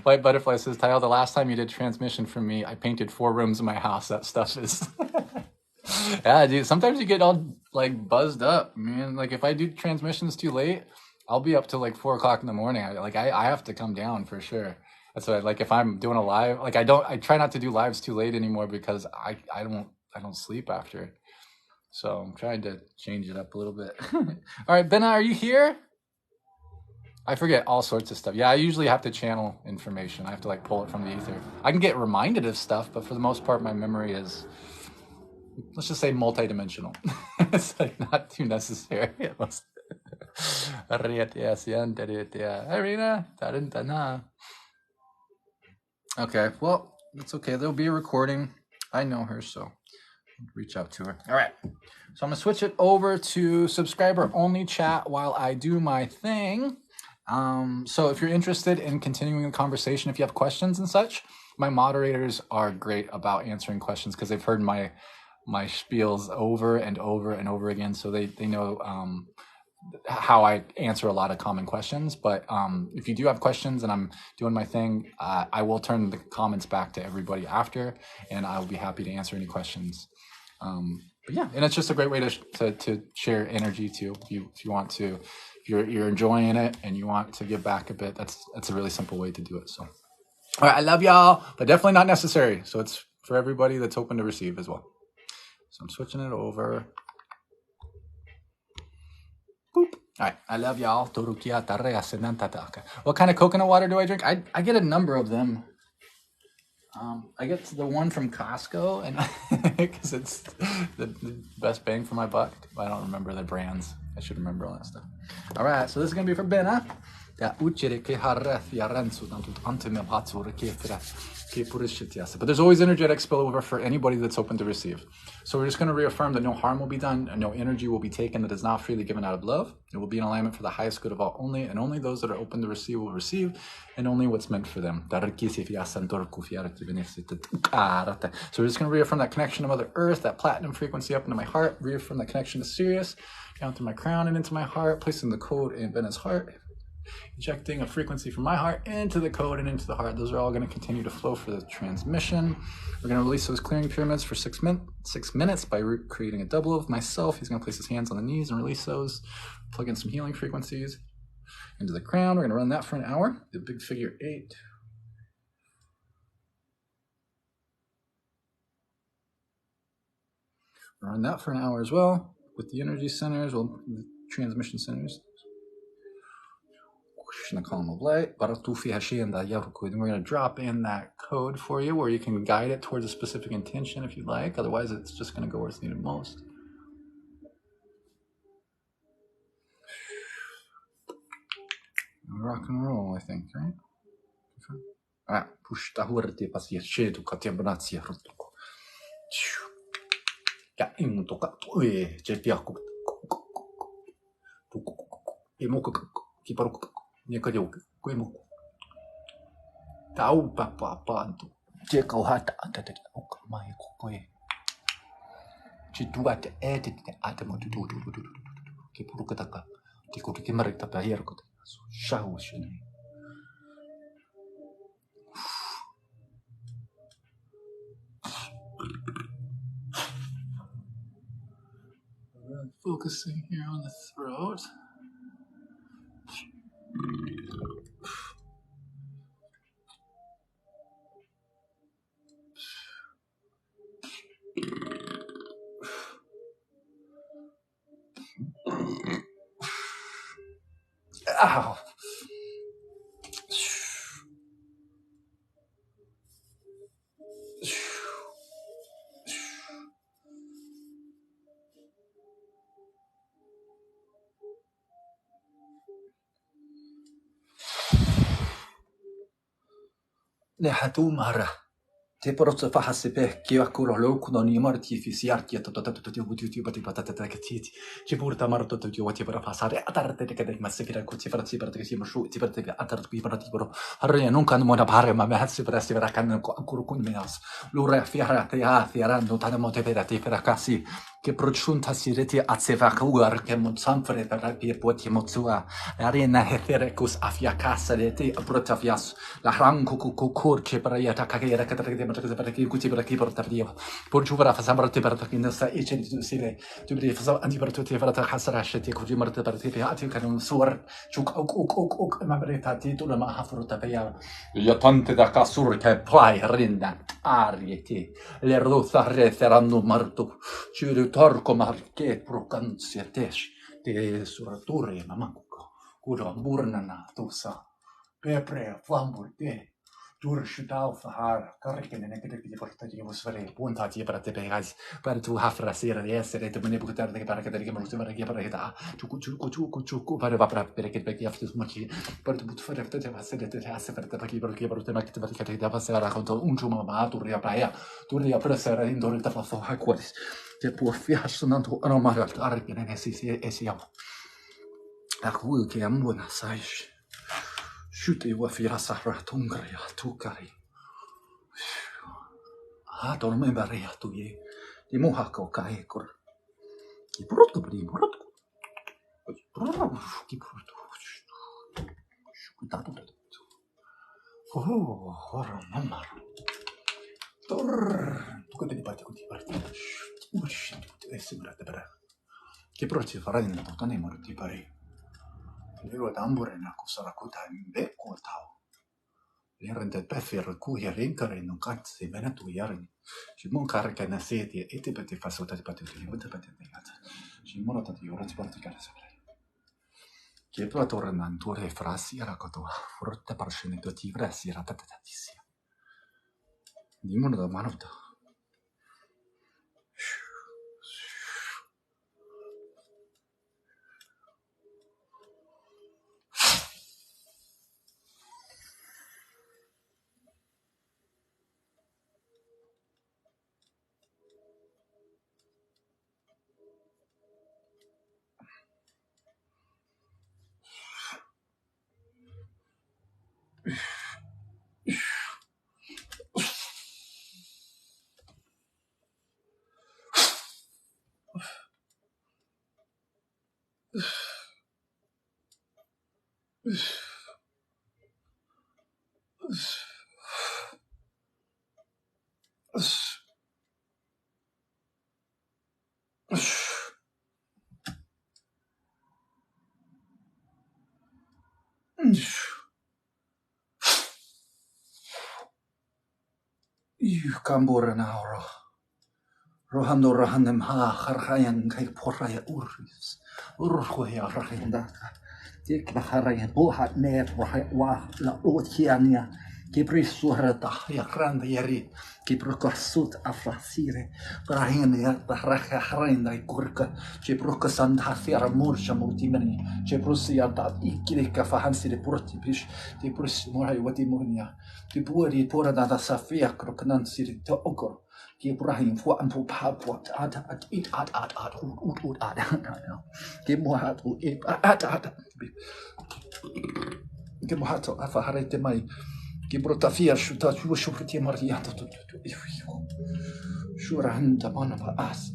White Butterfly says, Tyel, the last time you did transmission for me, I painted 4 rooms in my house. That stuff is... Yeah, dude, sometimes you get all like buzzed up, man. Like if I do transmissions too late, I'll be up till like 4 o'clock in the morning. I have to come down for sure. That's why, like, if I'm doing a live, like I try not to do lives too late anymore because I don't sleep after. So I'm trying to change it up a little bit. All right, Benna, are you here? I forget all sorts of stuff. Yeah, I usually have to channel information. I have to like pull it from the ether. I can get reminded of stuff, but for the most part, my memory is, let's just say, multidimensional. It's like not too necessary. Okay, well, it's okay. There'll be a recording. I know her, so reach out to her. All right, so I'm gonna switch it over to subscriber only chat while I do my thing. So if you're interested in continuing the conversation, if you have questions and such, my moderators are great about answering questions because they've heard my spiels over and over and over again, so they know how I answer a lot of common questions. But if you do have questions and I'm doing my thing, I will turn the comments back to everybody after, and I'll be happy to answer any questions. But yeah, and it's just a great way to share energy too. If you want to, if you're enjoying it and you want to give back a bit, that's a really simple way to do it. So, all right, I love y'all, but definitely not necessary. So it's for everybody that's open to receive as well. So I'm switching it over. Boop. All right, I love y'all. What kind of coconut water do I drink? I get a number of them. I get the one from Costco, and because it's the best bang for my buck. I don't remember the brands. I should remember all that stuff. All right, so this is gonna be for Benna. But there's always energetic spillover for anybody that's open to receive. So we're just going to reaffirm that no harm will be done and no energy will be taken that is not freely given out of love. It will be in alignment for the highest good of all only, and only those that are open to receive will receive, and only what's meant for them. So we're just going to reaffirm that connection to Mother Earth, that platinum frequency up into my heart, reaffirm that connection to Sirius, down through my crown and into my heart, placing the code in Benna's heart. Injecting a frequency from my heart into the code and into the heart. Those are all going to continue to flow for the transmission. We're going to release those clearing pyramids for 6 minutes by creating a double of myself. He's going to place his hands on the knees and release those. Plug in some healing frequencies into the crown. We're going to run that for an hour. The big figure 8. We'll run that for an hour as well with the energy centers, the transmission centers. In a column of light. We're going to drop in that code for you where you can guide it towards a specific intention if you'd like. Otherwise, it's just going to go where it's needed most. Rock and roll, I think, right? All right. Push the hurti pasia shedu katiabanatia rutuko. Ya imutoka ue jetiaku. Emoku kiparuku. Niekadeu kuemu tau papa pantu je kau hata anta mai koe chituate etite atemo tu ke purukataka ke kuki marita pa hierko shau shine focusing here on the throat. Ow. Le hatu mara. Te porozzo fa hasepe che akuro loku no ni marti fisiarti to patati ci porta marto to ti per passare atarte che ma se che ci farci per che siamo su ti per che atarte qui per tipo harre non kan mona pare ma hazzi per essere vera kan ancora con menas lura fiarate fiarando tana motivati per casi che procunta si reti azzeva kugar che mon sanfre per che poti mozua arena heterecus afia casa de te protavias la ranco cucur che per ia takagera che per che cuci per che porta via por giuvara fa sambrate per che non sta e c'è di sire tu devi fa anti per tutti per ta hasara sheti cuci marta per te ati che non suor ciuc ok ma breta titolo ma hafruta via io tante da casur che poi rinda arieti le rosa referando marto ci torco marche procanzia tesh te suraturi mamanco curo burnana tusa pepre flamburte Turshutau fahar, caricane negative di portati usare puntati per te per tu hafra sera di essere te manipolare che para che devi molto che para che da ciucu per va per che perché after much per tu fare te va essere te hasse per te perché per te ma che te da passare racconto un giorno ma tu riapaia tu riapressere in dove te fa fa quasi che può fiassunando no ma caricane ne si e siamo a cui che è buona sai Shuti wa firasa ratungria tukari. Dorme baria tu ye. Di mohako kaekor. Ki proto pri proto. Ki proto. Shukutato. Ora mamma. Tu che ti parti così parti. Sembra te per. Che proci farai in tutto nei morti pare. Le tambure na kusara kuta mbe kotao. Le rende per cui rincare non cazzi bene tu yarni. Ci mon carica na sedi e ti pete fa sotto di patente di volta patente. Ci morata di ora ti porti cara sapere. Che tu torna antore frasi era coto. Forte parcene to ti frasi era tatatissima. Dimurda manavda. Kambora nauro. Rohando rahandem ha harhayan kai poraya uris. Urhoya rahindaka. Dik la harayan buhat net wa la otiania. Kipri suharata ya grande yari. Kipro korsut afrasire. Brahin ya rahra harainda kurka. Kipro kasanda fiara mursha multimani. Kipro siata ikilika fahansi de porti pish. Kipro morai wati murnia. Kipuri pora da safia kroknan siri to ogor. Ibrahim for and pop at it at give more hat at give hat of a harete mai gibrotafia should touch you should get Maria to sure hand upon of us.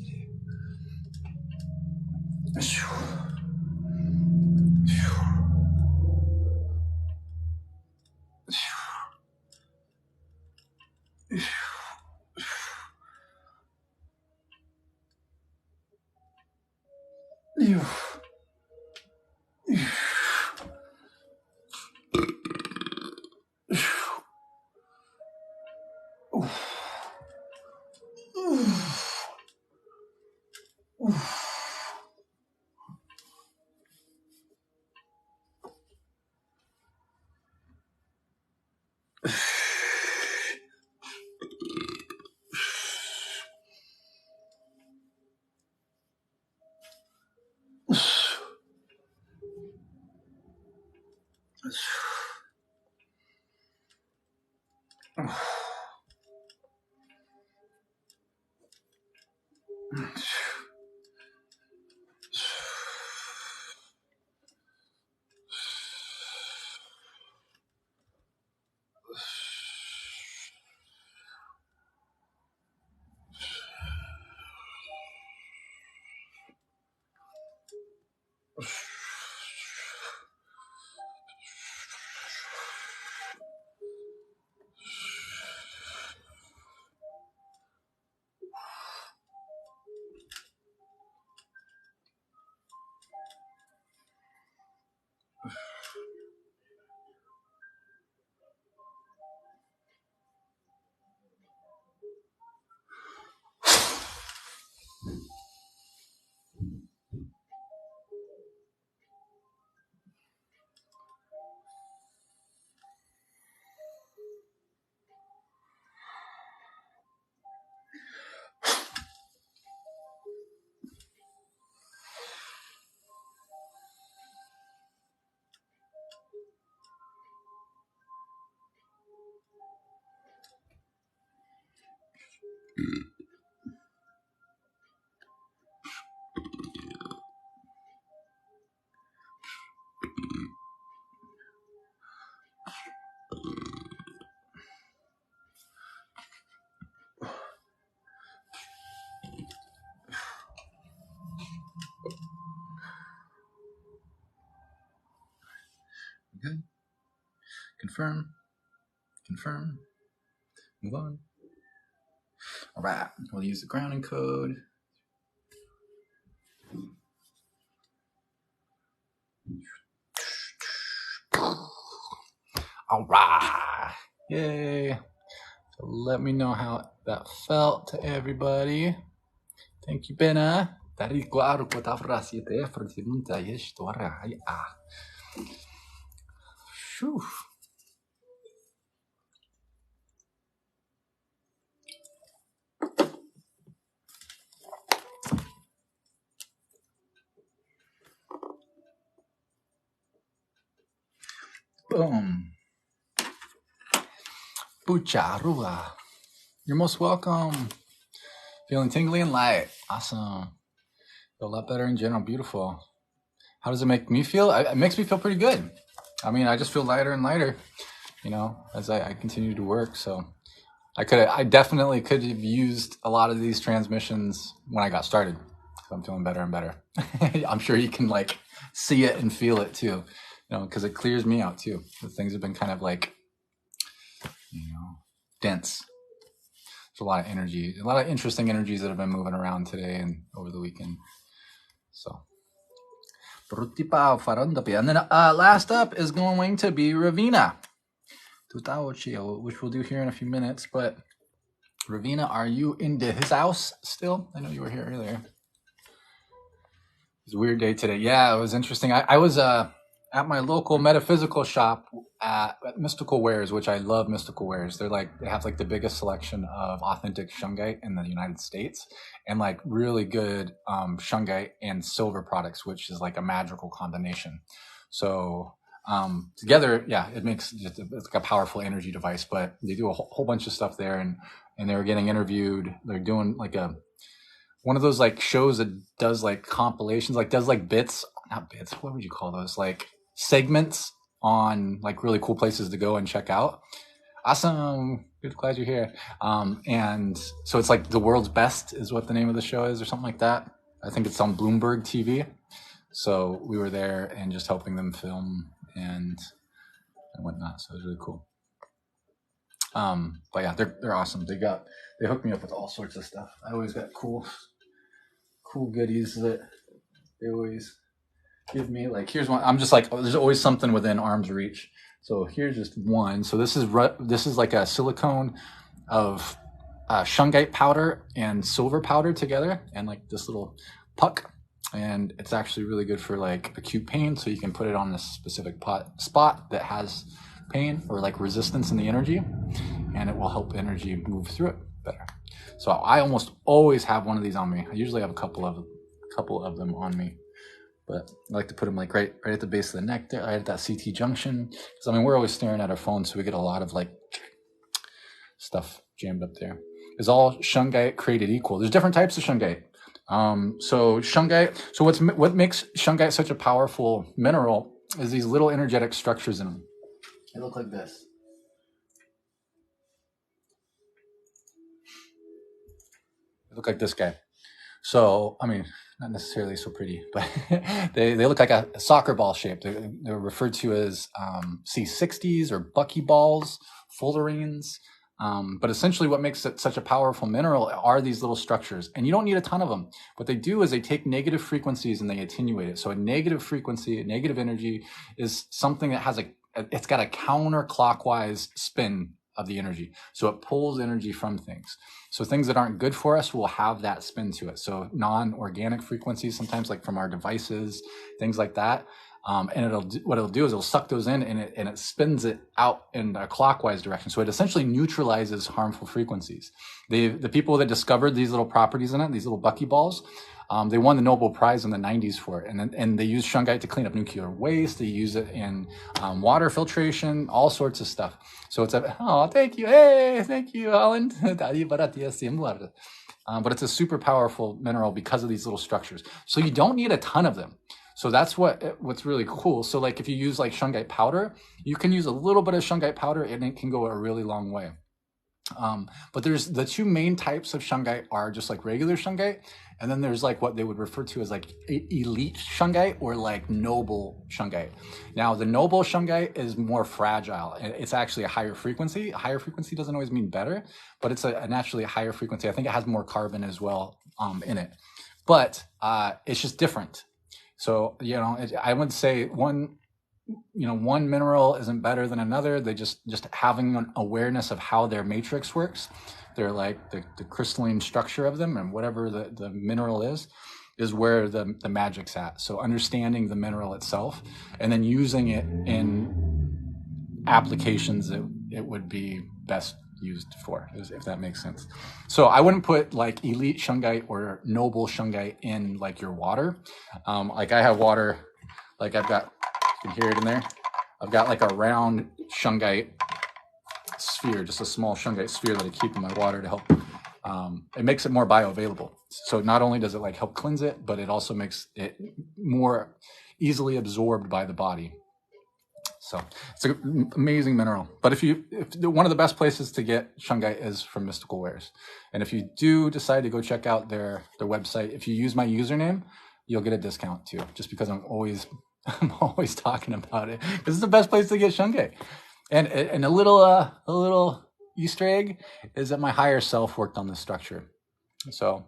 Okay. Confirm, move on. All right, we'll use the grounding code. All right, yay. So let me know how that felt to everybody. Thank you, Benna. Dari claro que tá frase até frase muita história. Boom. Bucha rula. You're most welcome. Feeling tingly and light. Awesome. Feel a lot better in general. Beautiful. How does it make me feel? It makes me feel pretty good. I mean, I just feel lighter and lighter, you know, as I continue to work. So I definitely could have used a lot of these transmissions when I got started. So I'm feeling better and better. I'm sure you can like see it and feel it too, you know, because it clears me out too. The things have been kind of like, you know, dense. There's a lot of energy, a lot of interesting energies that have been moving around today and over the weekend. So. And then last up is going to be Ravina, which we'll do here in a few minutes. But Ravina, are you in his house still? I know you were here earlier. It was a weird day today. Yeah, it was interesting. I was at my local metaphysical shop at Mystical Wares, which I love Mystical Wares. They have like the biggest selection of authentic shungite in the United States, and like really good shungite and silver products, which is like a magical combination. So together, yeah, it's like a powerful energy device. But they do a whole bunch of stuff there, and they were getting interviewed. They're doing like one of those like shows that does like compilations, like does like not bits. What would you call those? Like segments on like really cool places to go and check out. Awesome. Good, glad you're here. And so it's like The World's Best is what the name of the show is or something like that. I think it's on Bloomberg TV. So we were there and just helping them film and whatnot. So it was really cool. But yeah, they're awesome. They hooked me up with all sorts of stuff. I always got cool goodies that they always give me. Like here's one. I'm just like, there's always something within arm's reach. So here's just one. So this is like a silicone of shungite powder and silver powder together, and like this little puck. And it's actually really good for like acute pain. So you can put it on a specific spot that has pain or like resistance in the energy, and it will help energy move through it better. So I almost always have one of these on me. I usually have a couple of them on me. But I like to put them like right at the base of the neck there, right at that CT junction. Because I mean, we're always staring at our phones, so we get a lot of like stuff jammed up there. Is all shungite created equal? There's different types of shungite. So shungite. So what makes shungite such a powerful mineral is these little energetic structures in them. They look like this. They look like this guy. So, I mean, not necessarily so pretty, but they look like a soccer ball shape. They're referred to as C60s or buckyballs, fullerenes. But essentially what makes it such a powerful mineral are these little structures. And you don't need a ton of them. What they do is they take negative frequencies and they attenuate it. So a negative frequency, a negative energy is something that it's got a counterclockwise spin of the energy. So it pulls energy from things. So things that aren't good for us will have that spin to it. So non-organic frequencies, sometimes like from our devices, things like that. And what it'll do is it'll suck those in and it spins it out in a clockwise direction. So it essentially neutralizes harmful frequencies. The people that discovered these little properties in it, these little buckyballs, they won the Nobel Prize in the 90s for it. And they use shungite to clean up nuclear waste. They use it in water filtration, all sorts of stuff. So thank you. Hey, thank you, Holland. But it's a super powerful mineral because of these little structures. So you don't need a ton of them. So that's what's really cool. So like if you use like shungite powder, you can use a little bit of shungite powder and it can go a really long way. But there's the two main types of shungite are just like regular shungite. And then there's like what they would refer to as like elite shungite or like noble shungite. Now the noble shungite is more fragile. It's actually a higher frequency. A higher frequency doesn't always mean better, but it's a naturally a higher frequency. I think it has more carbon as well in it, but it's just different. So, you know, I would say one mineral isn't better than another. They just having an awareness of how their matrix works. They're like the crystalline structure of them and whatever the mineral is where the magic's at. So understanding the mineral itself and then using it in applications that it would be best used for, if that makes sense. So I wouldn't put like elite shungite or noble shungite in like your water. Like I have water, like I've got, you can hear it in there. I've got like a round shungite sphere, just a small shungite sphere that I keep in my water to help. It makes it more bioavailable. So not only does it like help cleanse it, but it also makes it more easily absorbed by the body. So it's an amazing mineral. But if one of the best places to get shungite is from Mystical Wares. And if you do decide to go check out their website, if you use my username, you'll get a discount too, just because I'm always talking about it. This is the best place to get shungite. And a little Easter egg is that my higher self worked on this structure. So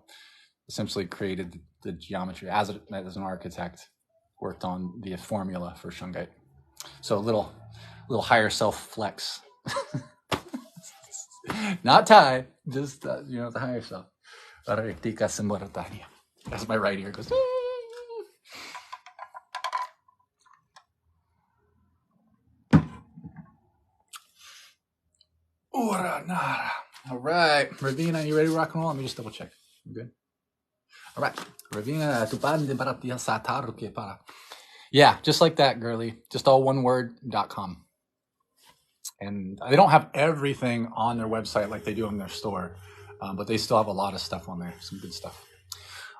essentially created the geometry as an architect, worked on the formula for shungite. So a little higher self flex. Not tied, just the higher self. That's my right ear goes. All right, Ravina, you ready to rock and roll? Let me just double check. You good? All right, Ravina, yeah, just like that, girly. Just all one word.com. And they don't have everything on their website like they do in their store, but they still have a lot of stuff on there, some good stuff.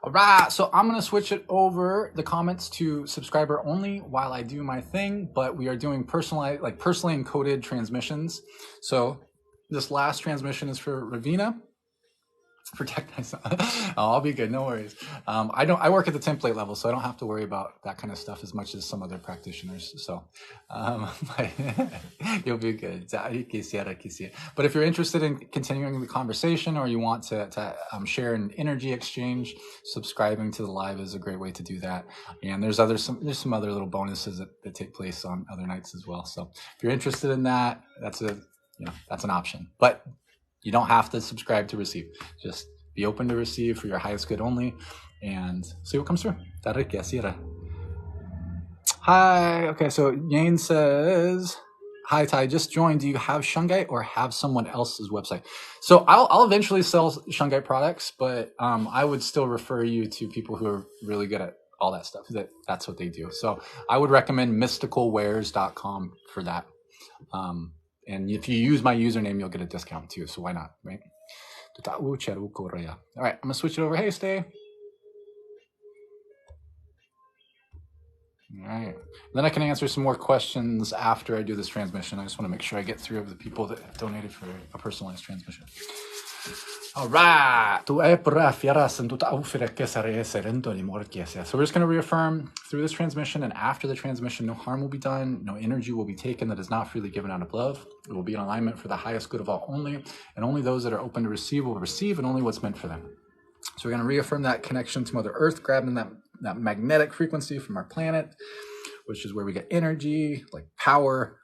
All right, so I'm going to switch it over the comments to subscriber only while I do my thing, but we are doing personally encoded transmissions. So this last transmission is for Ravina. Protect myself. Oh, I'll be good. No worries. I work at the template level, so I don't have to worry about that kind of stuff as much as some other practitioners. So, you'll be good. But if you're interested in continuing the conversation, or you want to share an energy exchange, subscribing to the live is a great way to do that. And there's some other little bonuses that take place on other nights as well. So if you're interested in that, that's an option. But you don't have to subscribe to receive. Just be open to receive for your highest good only and see what comes through. Hi. Okay, so Yane says, hi, Ty, just joined. Do you have shungite or have someone else's website? So I'll eventually sell shungite products, but I would still refer you to people who are really good at all that stuff. That's what they do. So I would recommend mysticalwares.com for that. And if you use my username, you'll get a discount too. So why not, right? All right, I'm gonna switch it over. Hey, stay. All right. Then I can answer some more questions after I do this transmission. I just want to make sure I get through of the people that donated for a personalized transmission. All right. So we're just going to reaffirm through this transmission, and after the transmission, no harm will be done. No energy will be taken that is not freely given out of love. It will be in alignment for the highest good of all only, and only those that are open to receive will receive, and only what's meant for them. So we're going to reaffirm that connection to Mother Earth, grabbing that magnetic frequency from our planet, which is where we get energy, like power,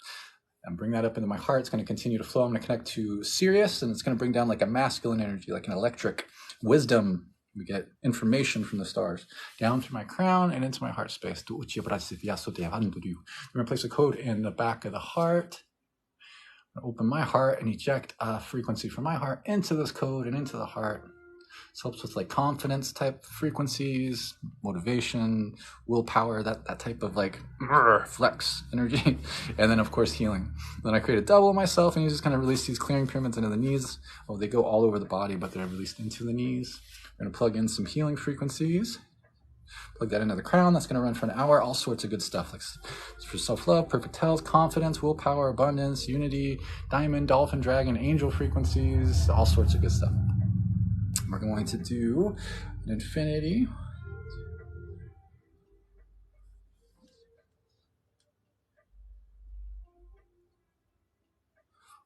and bring that up into my heart. It's going to continue to flow. I'm going to connect to Sirius, and it's going to bring down like a masculine energy, like an electric wisdom. We get information from the stars down through my crown and into my heart space. I'm going to place a code in the back of the heart. I'm going to open my heart and eject a frequency from my heart into this code and into the heart. This helps with like confidence type frequencies, motivation, willpower, that type of like flex energy. And then of course healing. Then I create a double of myself, and you just kind of release these clearing pyramids into the knees. Oh, they go all over the body, but they're released into the knees. We're going to plug in some healing frequencies. Plug that into the crown. That's going to run for an hour. All sorts of good stuff, like for self-love, perfect health, confidence, willpower, abundance, unity, diamond, dolphin, dragon, angel frequencies, all sorts of good stuff. We're going to do an infinity.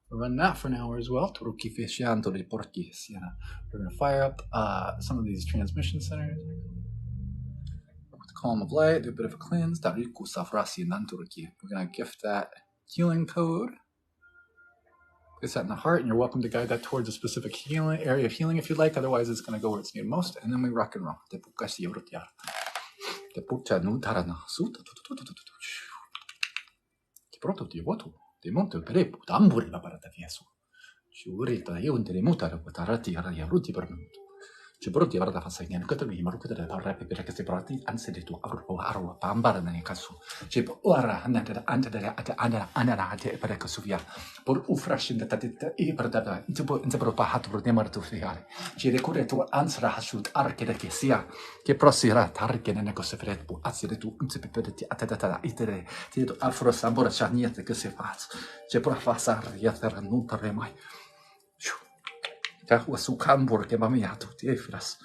We'll run that for an hour as well. We're going to fire up some of these transmission centers. With the column of light, do a bit of a cleanse. We're going to gift that healing code. Place that in the heart, and you're welcome to guide that towards a specific area of healing if you'd like. Otherwise, it's going to go where it's needed most. And then we rock and roll. Ciboroti avrà fassagna, non mi maruca della rap perché si prati, anzi di tu, arwa, pambara nel caso. Cip, ora, andate, per che su via. Por ufrashin da tadita, e per data, intebro pahat per demartu fiare. Ci recure tu ansra hasut arche che sia, che prosira tarche nel negozio fred, pu, azire tu, intepipediti, atadata, itere, ti do afro sambora chaniete che si fa. Ci pro fassar, yater, non torre mai. Tahua su cambur che mamiato, ti efras.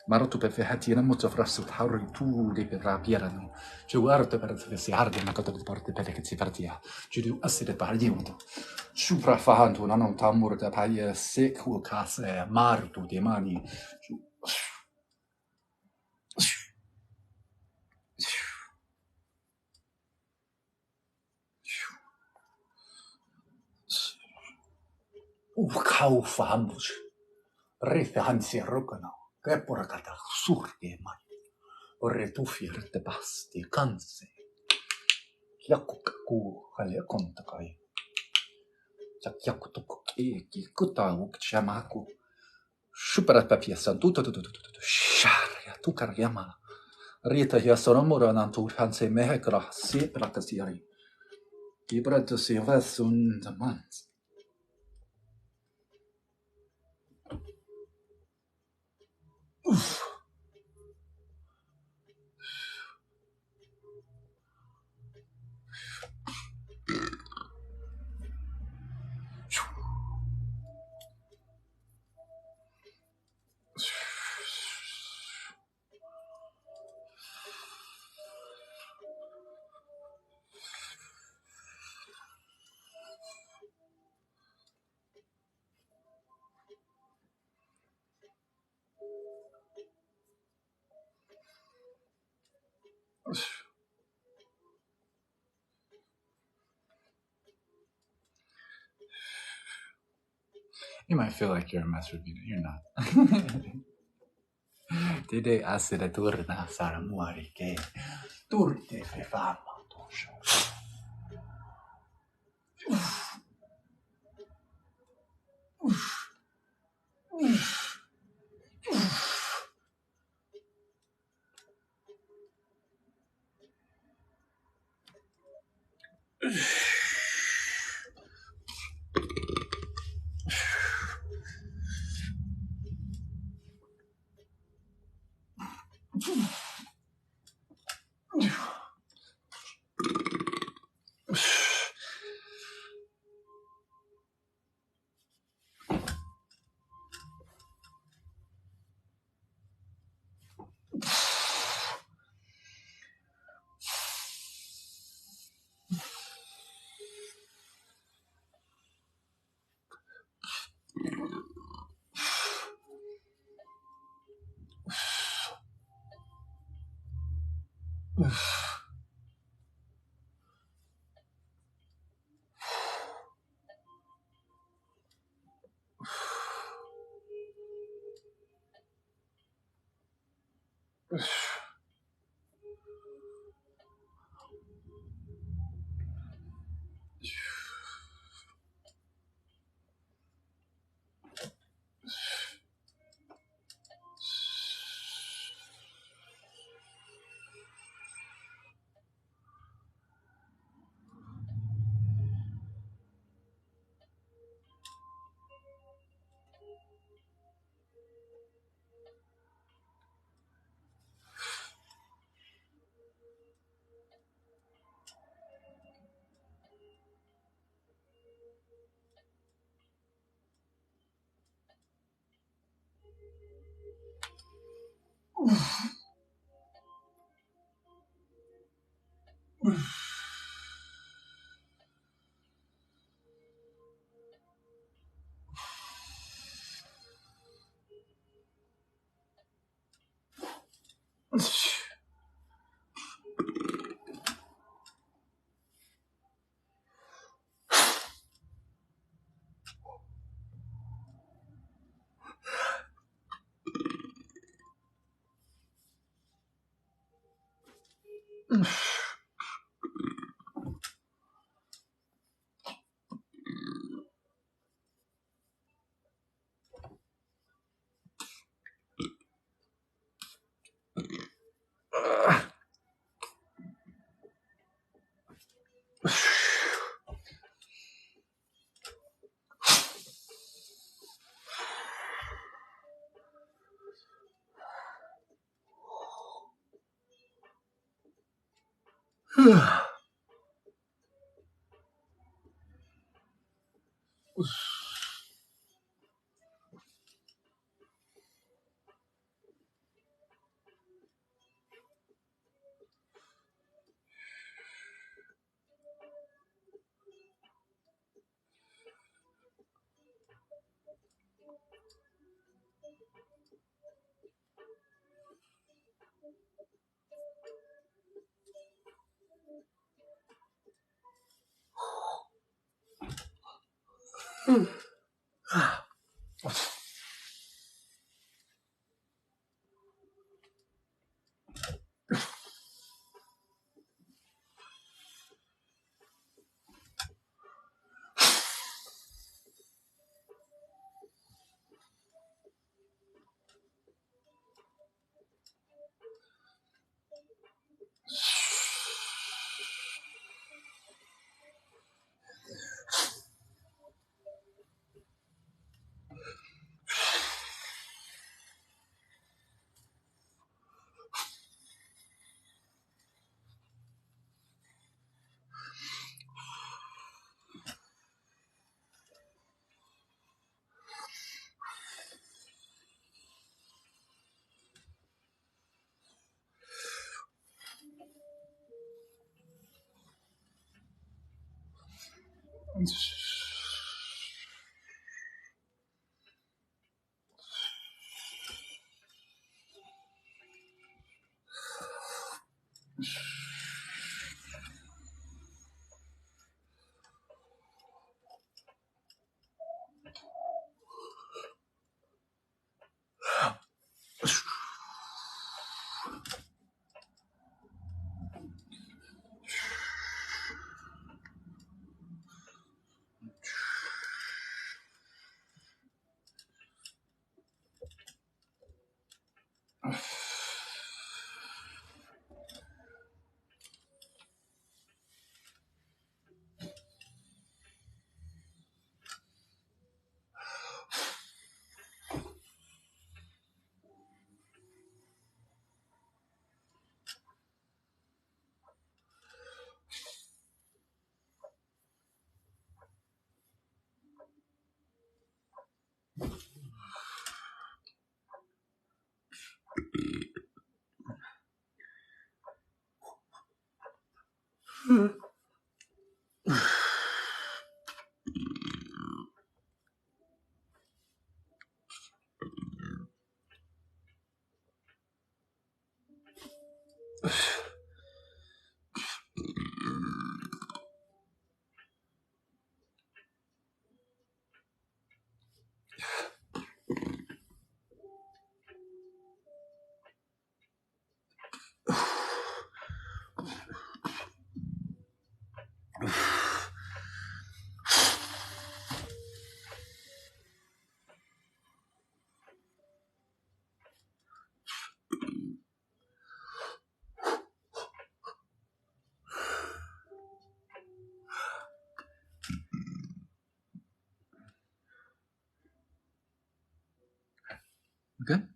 Marotu per fehati na mucho frasu tauri tu di per rapierano. Ci guardo per si arde una cosa di porte per che si partia. Ci du assire per giunto. Supra fahantu na non tamur da paia secu case martu di mani. Kau fahambuch. Refe hansi rogano. Che poracata surge mai. Ore tu fierte basti canse. Yakukaku hale kontakai. Yakutuku ki kutaku chamaku. Supera papiesa tutto sharia tu cariama. Rita ya sonomura nantu hanse mehekra si prakasiari. Ibra to si vasun damans. You might feel like you're a master Ravina. You're not. Today I said a turna saramuari che turte fe fama tosho. Good.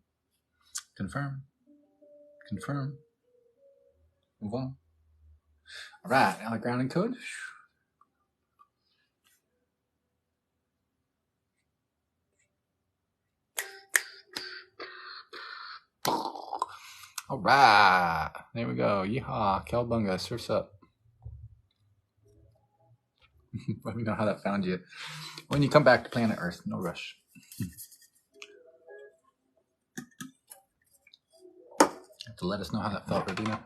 Confirm. Confirm. Move on. All right. Now the grounding code. All right. There we go. Yeehaw. Kelbunga. Surf's up. Let me know how that found you. When you come back to planet Earth, no rush. Have to let us know how that felt, Ravina.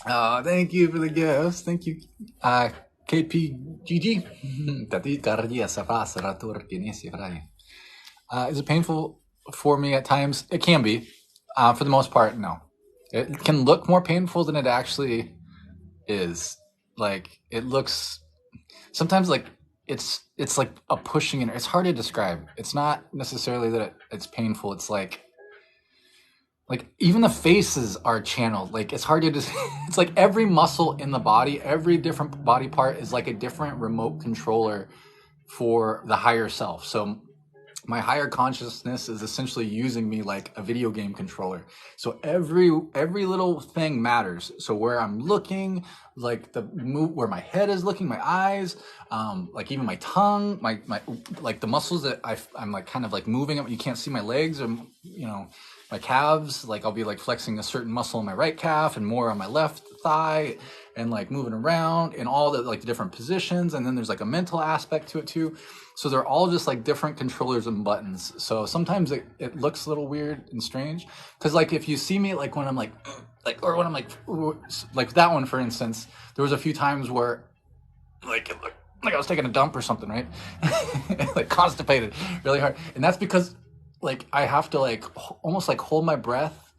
Oh, thank you for the gifts. Thank you, KPGG. Is it painful for me at times? It can be. For the most part, no. It can look more painful than it actually is. Like, it looks sometimes like it's like a pushing, and it's hard to describe. It's not necessarily that it's painful. It's like even the faces are channeled. Like, it's hard to just it's like every muscle in the body, every different body part is like a different remote controller for the higher self. So my higher consciousness is essentially using me like a video game controller. So every little thing matters. So where I'm looking, like the move, where my head is looking, my eyes, like even my tongue, my like the muscles that I'm like kind of like moving up. You can't see my legs, or you know, my calves. Like I'll be like flexing a certain muscle in my right calf and more on my left thigh, and like moving around in all the like the different positions. And then there's like a mental aspect to it too. So they're all just like different controllers and buttons. So sometimes it looks a little weird and strange. Cause like if you see me like when I'm like, or when I'm like that one, for instance, there was a few times where like it looked like I was taking a dump or something, right? Like constipated really hard. And that's because like I have to like almost like hold my breath,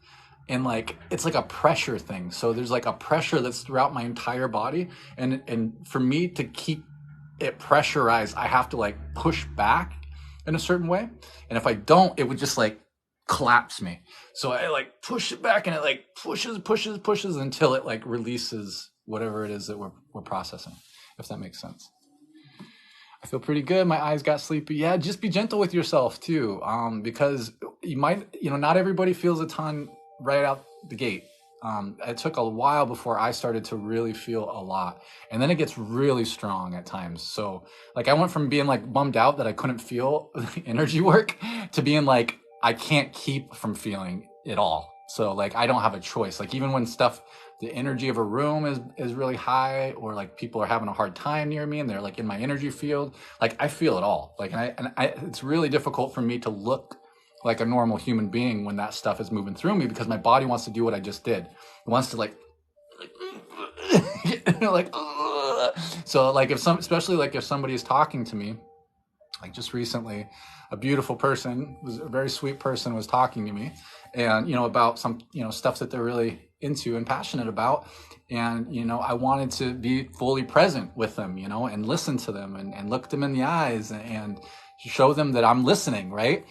and like it's like a pressure thing. So there's like a pressure that's throughout my entire body. And for me to keep it pressurized, I have to like push back in a certain way, and if I don't, it would just like collapse me. So I like push it back, and it like pushes until it like releases whatever it is that we're processing, if that makes sense. I feel pretty good. My eyes got sleepy. Yeah, just be gentle with yourself too, because you might, you know, not everybody feels a ton right out the gate. It took a while before I started to really feel a lot. And then it gets really strong at times. So like I went from being like bummed out that I couldn't feel energy work to being like, I can't keep from feeling it all. So like, I don't have a choice. Like even when the energy of a room is really high, or like people are having a hard time near me and they're like in my energy field, like I feel it all. Like, and I it's really difficult for me to look like a normal human being when that stuff is moving through me, because my body wants to do what I just did. It wants to like so like especially like if somebody is talking to me, like just recently, a beautiful person, was a very sweet person, was talking to me, and you know, about some, you know, stuff that they're really into and passionate about. And you know, I wanted to be fully present with them, you know, and listen to them and look them in the eyes and show them that I'm listening, right?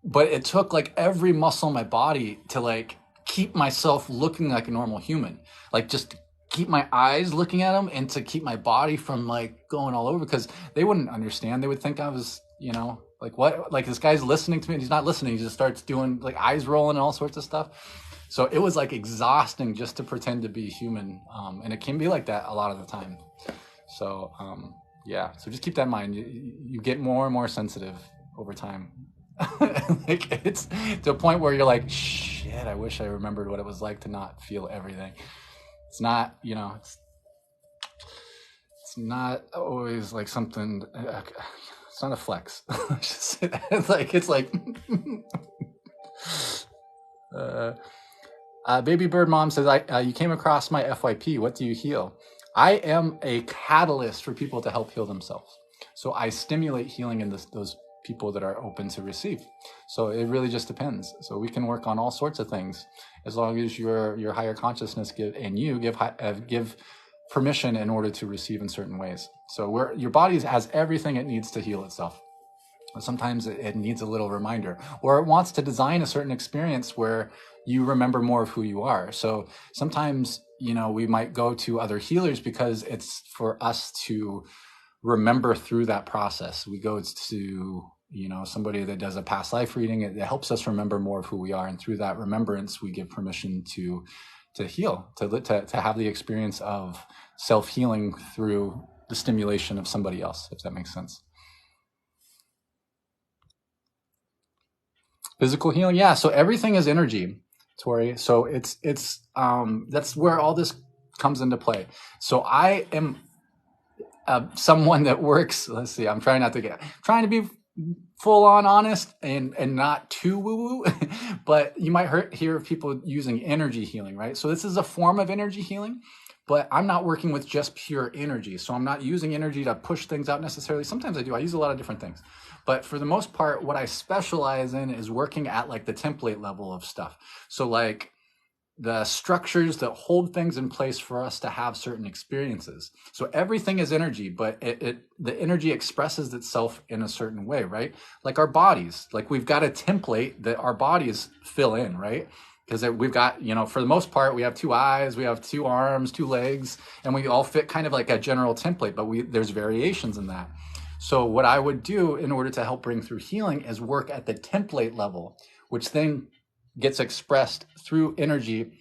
But it took like every muscle in my body to like keep myself looking like a normal human, like just keep my eyes looking at them, and to keep my body from like going all over, because they wouldn't understand. They would think I was, you know, like what, like this guy's listening to me, and he's not listening. He just starts doing like eyes rolling and all sorts of stuff. So it was like exhausting just to pretend to be human. And it can be like that a lot of the time. So yeah, so just keep that in mind. You get more and more sensitive over time. Like it's to a point where you're like, shit, I wish I remembered what it was like to not feel everything. It's not, you know, it's not always like something, it's not a flex. It's like Baby Bird Mom says, you came across my FYP, what do you heal? I am a catalyst for people to help heal themselves. So I stimulate healing in those people that are open to receive. So it really just depends. So we can work on all sorts of things as long as your higher consciousness give permission in order to receive in certain ways. So your body has everything it needs to heal itself. Sometimes it needs a little reminder, or it wants to design a certain experience where you remember more of who you are. So sometimes, you know, we might go to other healers because it's for us to remember through that process. We go to, you know, somebody that does a past life reading. It helps us remember more of who we are, and through that remembrance, we give permission to heal, to have the experience of self-healing through the stimulation of somebody else, if that makes sense. Physical healing, yeah. So everything is energy, Tori. So it's that's where all this comes into play. So I am someone that works. Let's see. I'm trying to be full on honest and not too woo woo, but you might hear of people using energy healing, right? So this is a form of energy healing, but I'm not working with just pure energy. So I'm not using energy to push things out necessarily. Sometimes I do. I use a lot of different things. But for the most part, what I specialize in is working at like the template level of stuff. So like the structures that hold things in place for us to have certain experiences. So everything is energy, but the energy expresses itself in a certain way, right? Like our bodies, like we've got a template that our bodies fill in, right? Because we've got, you know, for the most part, we have 2 eyes, we have 2 arms, 2 legs, and we all fit kind of like a general template, but there's variations in that. So what I would do in order to help bring through healing is work at the template level, which then gets expressed through energy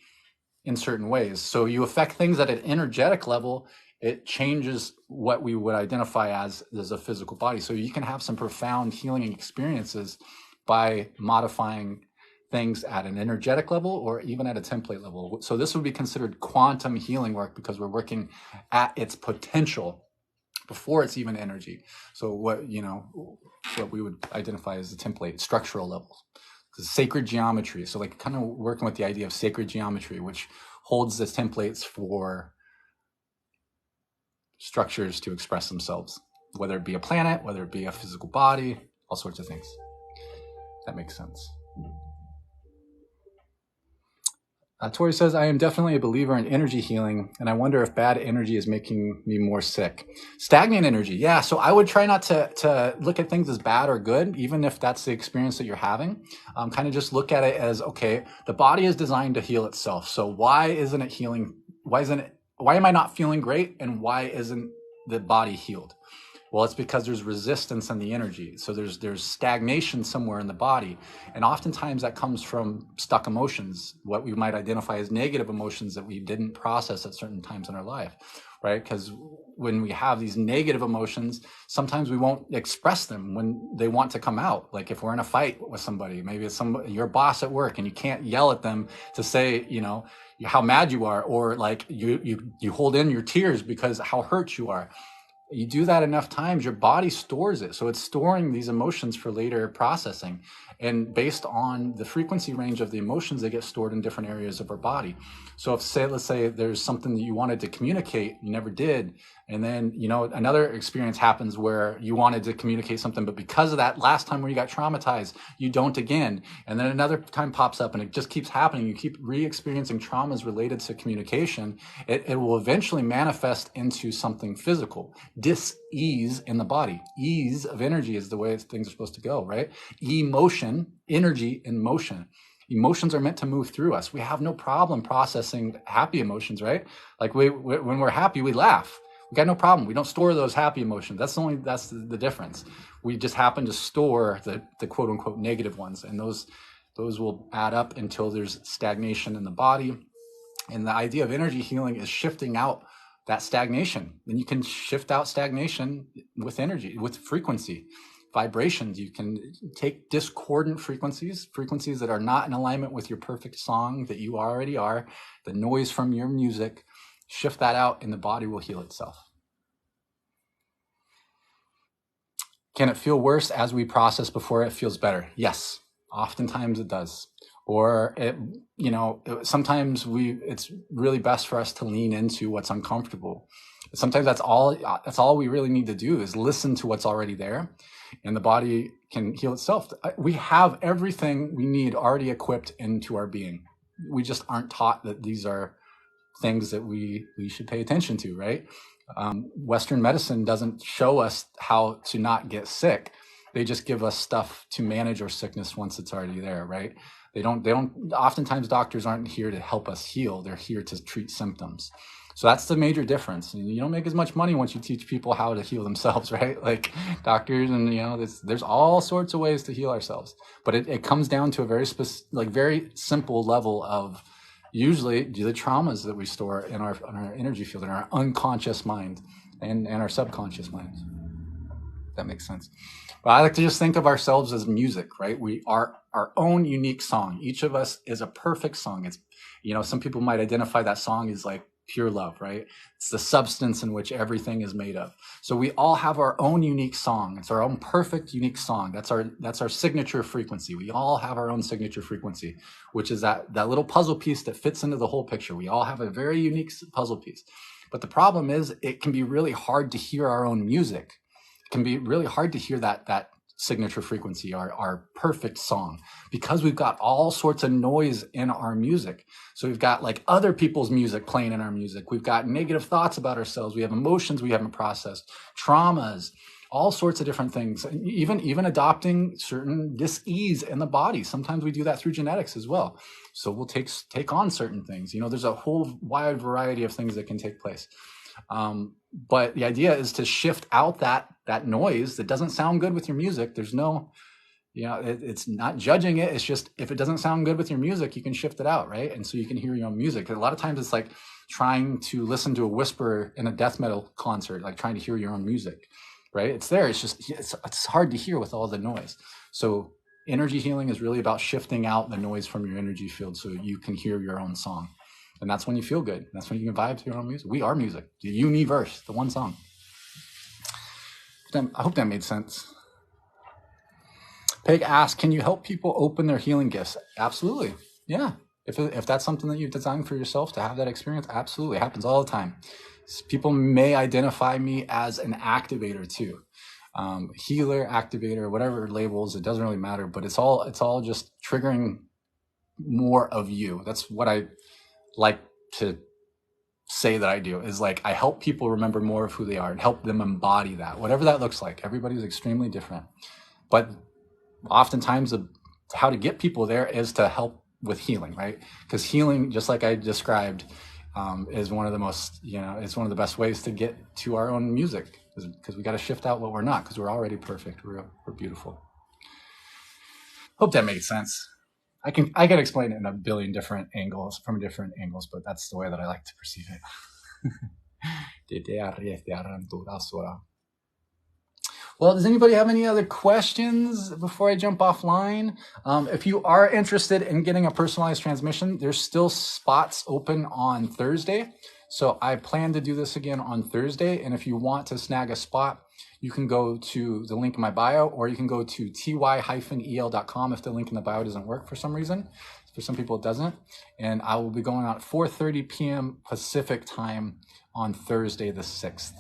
in certain ways. So you affect things at an energetic level, it changes what we would identify as a physical body. So you can have some profound healing experiences by modifying things at an energetic level or even at a template level. So this would be considered quantum healing work because we're working at its potential before it's even energy. So what we would identify as the template structural levels. Sacred geometry. So like kind of working with the idea of sacred geometry, which holds the templates for structures to express themselves, whether it be a planet, whether it be a physical body, all sorts of things. That makes sense. Tori says, I am definitely a believer in energy healing, and I wonder if bad energy is making me more sick. Stagnant energy, yeah. So I would try not to look at things as bad or good, even if that's the experience that you're having. Kind of just look at it as, okay, the body is designed to heal itself. So why isn't it healing? Why am I not feeling great? And why isn't the body healed? Well, it's because there's resistance in the energy. So there's stagnation somewhere in the body. And oftentimes that comes from stuck emotions, what we might identify as negative emotions that we didn't process at certain times in our life, right? Because when we have these negative emotions, sometimes we won't express them when they want to come out. Like if we're in a fight with somebody, maybe it's your boss at work and you can't yell at them to say, how mad you are, or like you hold in your tears because how hurt you are. You do that enough times, your body stores it. So it's storing these emotions for later processing. And based on the frequency range of the emotions, they get stored in different areas of our body. So let's say there's something that you wanted to communicate, you never did. And then, another experience happens where you wanted to communicate something, but because of that last time where you got traumatized, you don't again. And then another time pops up and it just keeps happening. You keep re-experiencing traumas related to communication. It will eventually manifest into something physical. Dis-ease in the body. Ease of energy is the way things are supposed to go, right? Emotion, energy in motion. Emotions are meant to move through us. We have no problem processing happy emotions, right? Like when we're happy, we laugh. We got no problem. We don't store those happy emotions. That's the difference. We just happen to store the quote unquote negative ones, and those will add up until there's stagnation in the body. And the idea of energy healing is shifting out that stagnation. Then you can shift out stagnation with energy, with frequency, vibrations. You can take discordant frequencies that are not in alignment with your perfect song that you already are, the noise from your music, shift that out and the body will heal itself. Can it feel worse as we process before it feels better? Yes, oftentimes it does. Or sometimes it's really best for us to lean into what's uncomfortable. Sometimes that's all we really need to do is listen to what's already there, and the body can heal itself. We have everything we need already equipped into our being. We just aren't taught that these are things that we should pay attention to, right? Western medicine doesn't show us how to not get sick. They just give us stuff to manage our sickness once it's already there, right? They don't, oftentimes doctors aren't here to help us heal. They're here to treat symptoms. So that's the major difference. And you don't make as much money once you teach people how to heal themselves, right? Like doctors and, there's all sorts of ways to heal ourselves. But it comes down to a very very simple level of usually the traumas that we store in our energy field, in our unconscious mind and our subconscious mind. That makes sense. But I like to just think of ourselves as music, right? We are our own unique song. Each of us is a perfect song. It's, some people might identify that song as like pure love, right? It's the substance in which everything is made of. So we all have our own unique song. It's our own perfect, unique song. That's our signature frequency. We all have our own signature frequency, which is that little puzzle piece that fits into the whole picture. We all have a very unique puzzle piece. But the problem is it can be really hard to hear our own music. It can be really hard to hear that signature frequency, our perfect song, because we've got all sorts of noise in our music. So we've got like other people's music playing in our music. We've got negative thoughts about ourselves. We have emotions we haven't processed, traumas, all sorts of different things, even adopting certain dis-ease in the body. Sometimes we do that through genetics as well. So we'll take on certain things. There's a whole wide variety of things that can take place. But the idea is to shift out that noise that doesn't sound good with your music. There's no, it's not judging it. It's just, if it doesn't sound good with your music, you can shift it out, right? And so you can hear your own music. A lot of times it's like trying to listen to a whisper in a death metal concert, like trying to hear your own music, right? It's there. It's just, it's hard to hear with all the noise. So energy healing is really about shifting out the noise from your energy field so you can hear your own song. And that's when you feel good. That's when you can vibe to your own music. We are music, the universe, the one song. I hope that made sense. Peg asked, can you help people open their healing gifts? Absolutely. Yeah. If that's something that you've designed for yourself to have that experience, absolutely. It happens all the time. People may identify me as an activator too. Healer, activator, whatever labels, it doesn't really matter, but it's all just triggering more of you. That's what I like to say that I do, is like, I help people remember more of who they are and help them embody that, whatever that looks like. Everybody's extremely different, but oftentimes how to get people there is to help with healing, right? Because healing, just like I described, is one of the most, it's one of the best ways to get to our own music, because we got to shift out what we're not, because we're already perfect. We're beautiful. Hope that made sense. I can explain it in a billion different angles, but that's the way that I like to perceive it. Well, does anybody have any other questions before I jump offline? If you are interested in getting a personalized transmission, there's still spots open on Thursday. So I plan to do this again on Thursday. And if you want to snag a spot, you can go to the link in my bio, or you can go to ty-el.com if the link in the bio doesn't work for some reason. For some people, it doesn't. And I will be going out at 4:30 p.m. Pacific time on Thursday the 6th.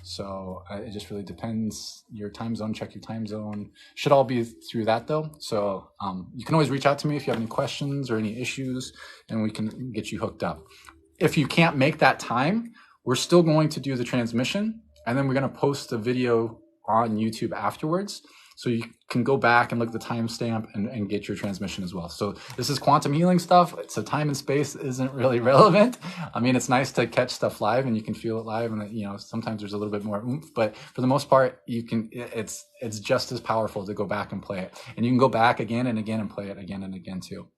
So it just really depends. Your time zone, check your time zone. Should all be through that though. So you can always reach out to me if you have any questions or any issues, and we can get you hooked up. If you can't make that time, we're still going to do the transmission, and then we're going to post the video on YouTube afterwards. So you can go back and look at the timestamp and get your transmission as well. So this is quantum healing stuff. So time and space isn't really relevant. I mean, it's nice to catch stuff live and you can feel it live, and sometimes there's a little bit more oomph, but for the most part, it's just as powerful to go back and play it. And you can go back again and again and play it again and again too.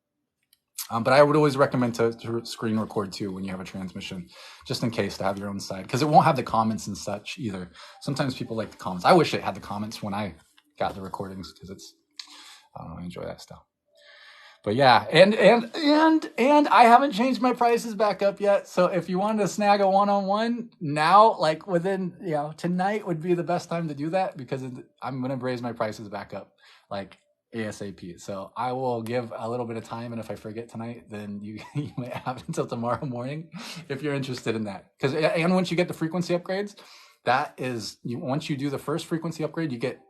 But I would always recommend to screen record too when you have a transmission, just in case, to have your own side, because it won't have the comments and such either. Sometimes people like the comments. I wish it had the comments when I got the recordings, because I don't know, I enjoy that stuff. But yeah, and I haven't changed my prices back up yet. So if you wanted to snag a one-on-one now, like within, tonight would be the best time to do that, because I'm going to raise my prices back up like ASAP. So I will give a little bit of time, and if I forget tonight, then you may have until tomorrow morning if you're interested in that. And once you get the frequency upgrades, once you do the first frequency upgrade, you get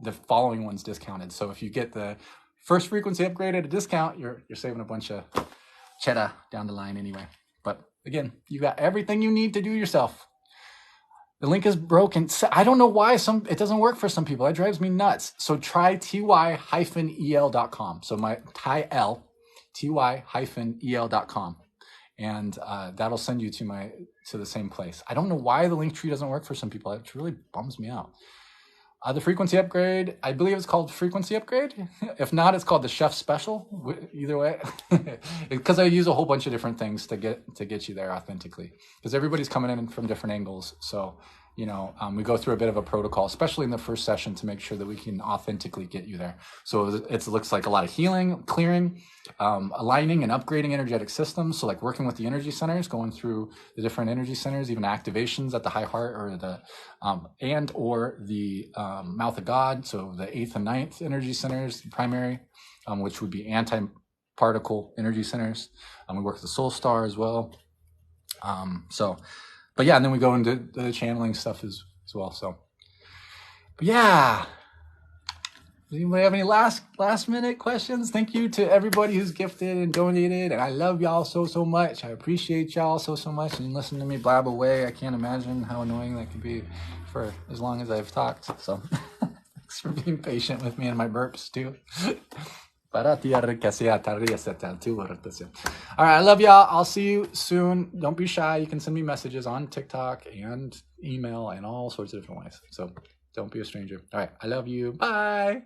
the following ones discounted. So if you get the first frequency upgrade at a discount, you're saving a bunch of cheddar down the line anyway. But again, you got everything you need to do yourself. The link is broken. I don't know why it doesn't work for some people. That drives me nuts. So try ty-el.com. So my ty-el.com. And that'll send you to the same place. I don't know why the link tree doesn't work for some people. It really bums me out. The frequency upgrade, I believe it's called frequency upgrade. If not, it's called the chef special. Either way, because I use a whole bunch of different things to get you there authentically, because everybody's coming in from different angles. So, we go through a bit of a protocol, especially in the first session, to make sure that we can authentically get you there. So it looks like a lot of healing, clearing, aligning and upgrading energetic systems. So like working with the energy centers, going through the different energy centers, even activations at the high heart or the mouth of God. So the 8th and 9th energy centers, primary, which would be anti-particle energy centers. We work with the soul star as well. But yeah, and then we go into the channeling stuff as well. So, but yeah. Does anybody have any last minute questions? Thank you to everybody who's gifted and donated. And I love y'all so much. I appreciate y'all so much. And listen to me blab away. I can't imagine how annoying that could be for as long as I've talked. So thanks for being patient with me and my burps too. All right, I love y'all. I'll see you soon. Don't be shy. You can send me messages on TikTok and email and all sorts of different ways. So don't be a stranger. All right, I love you. Bye.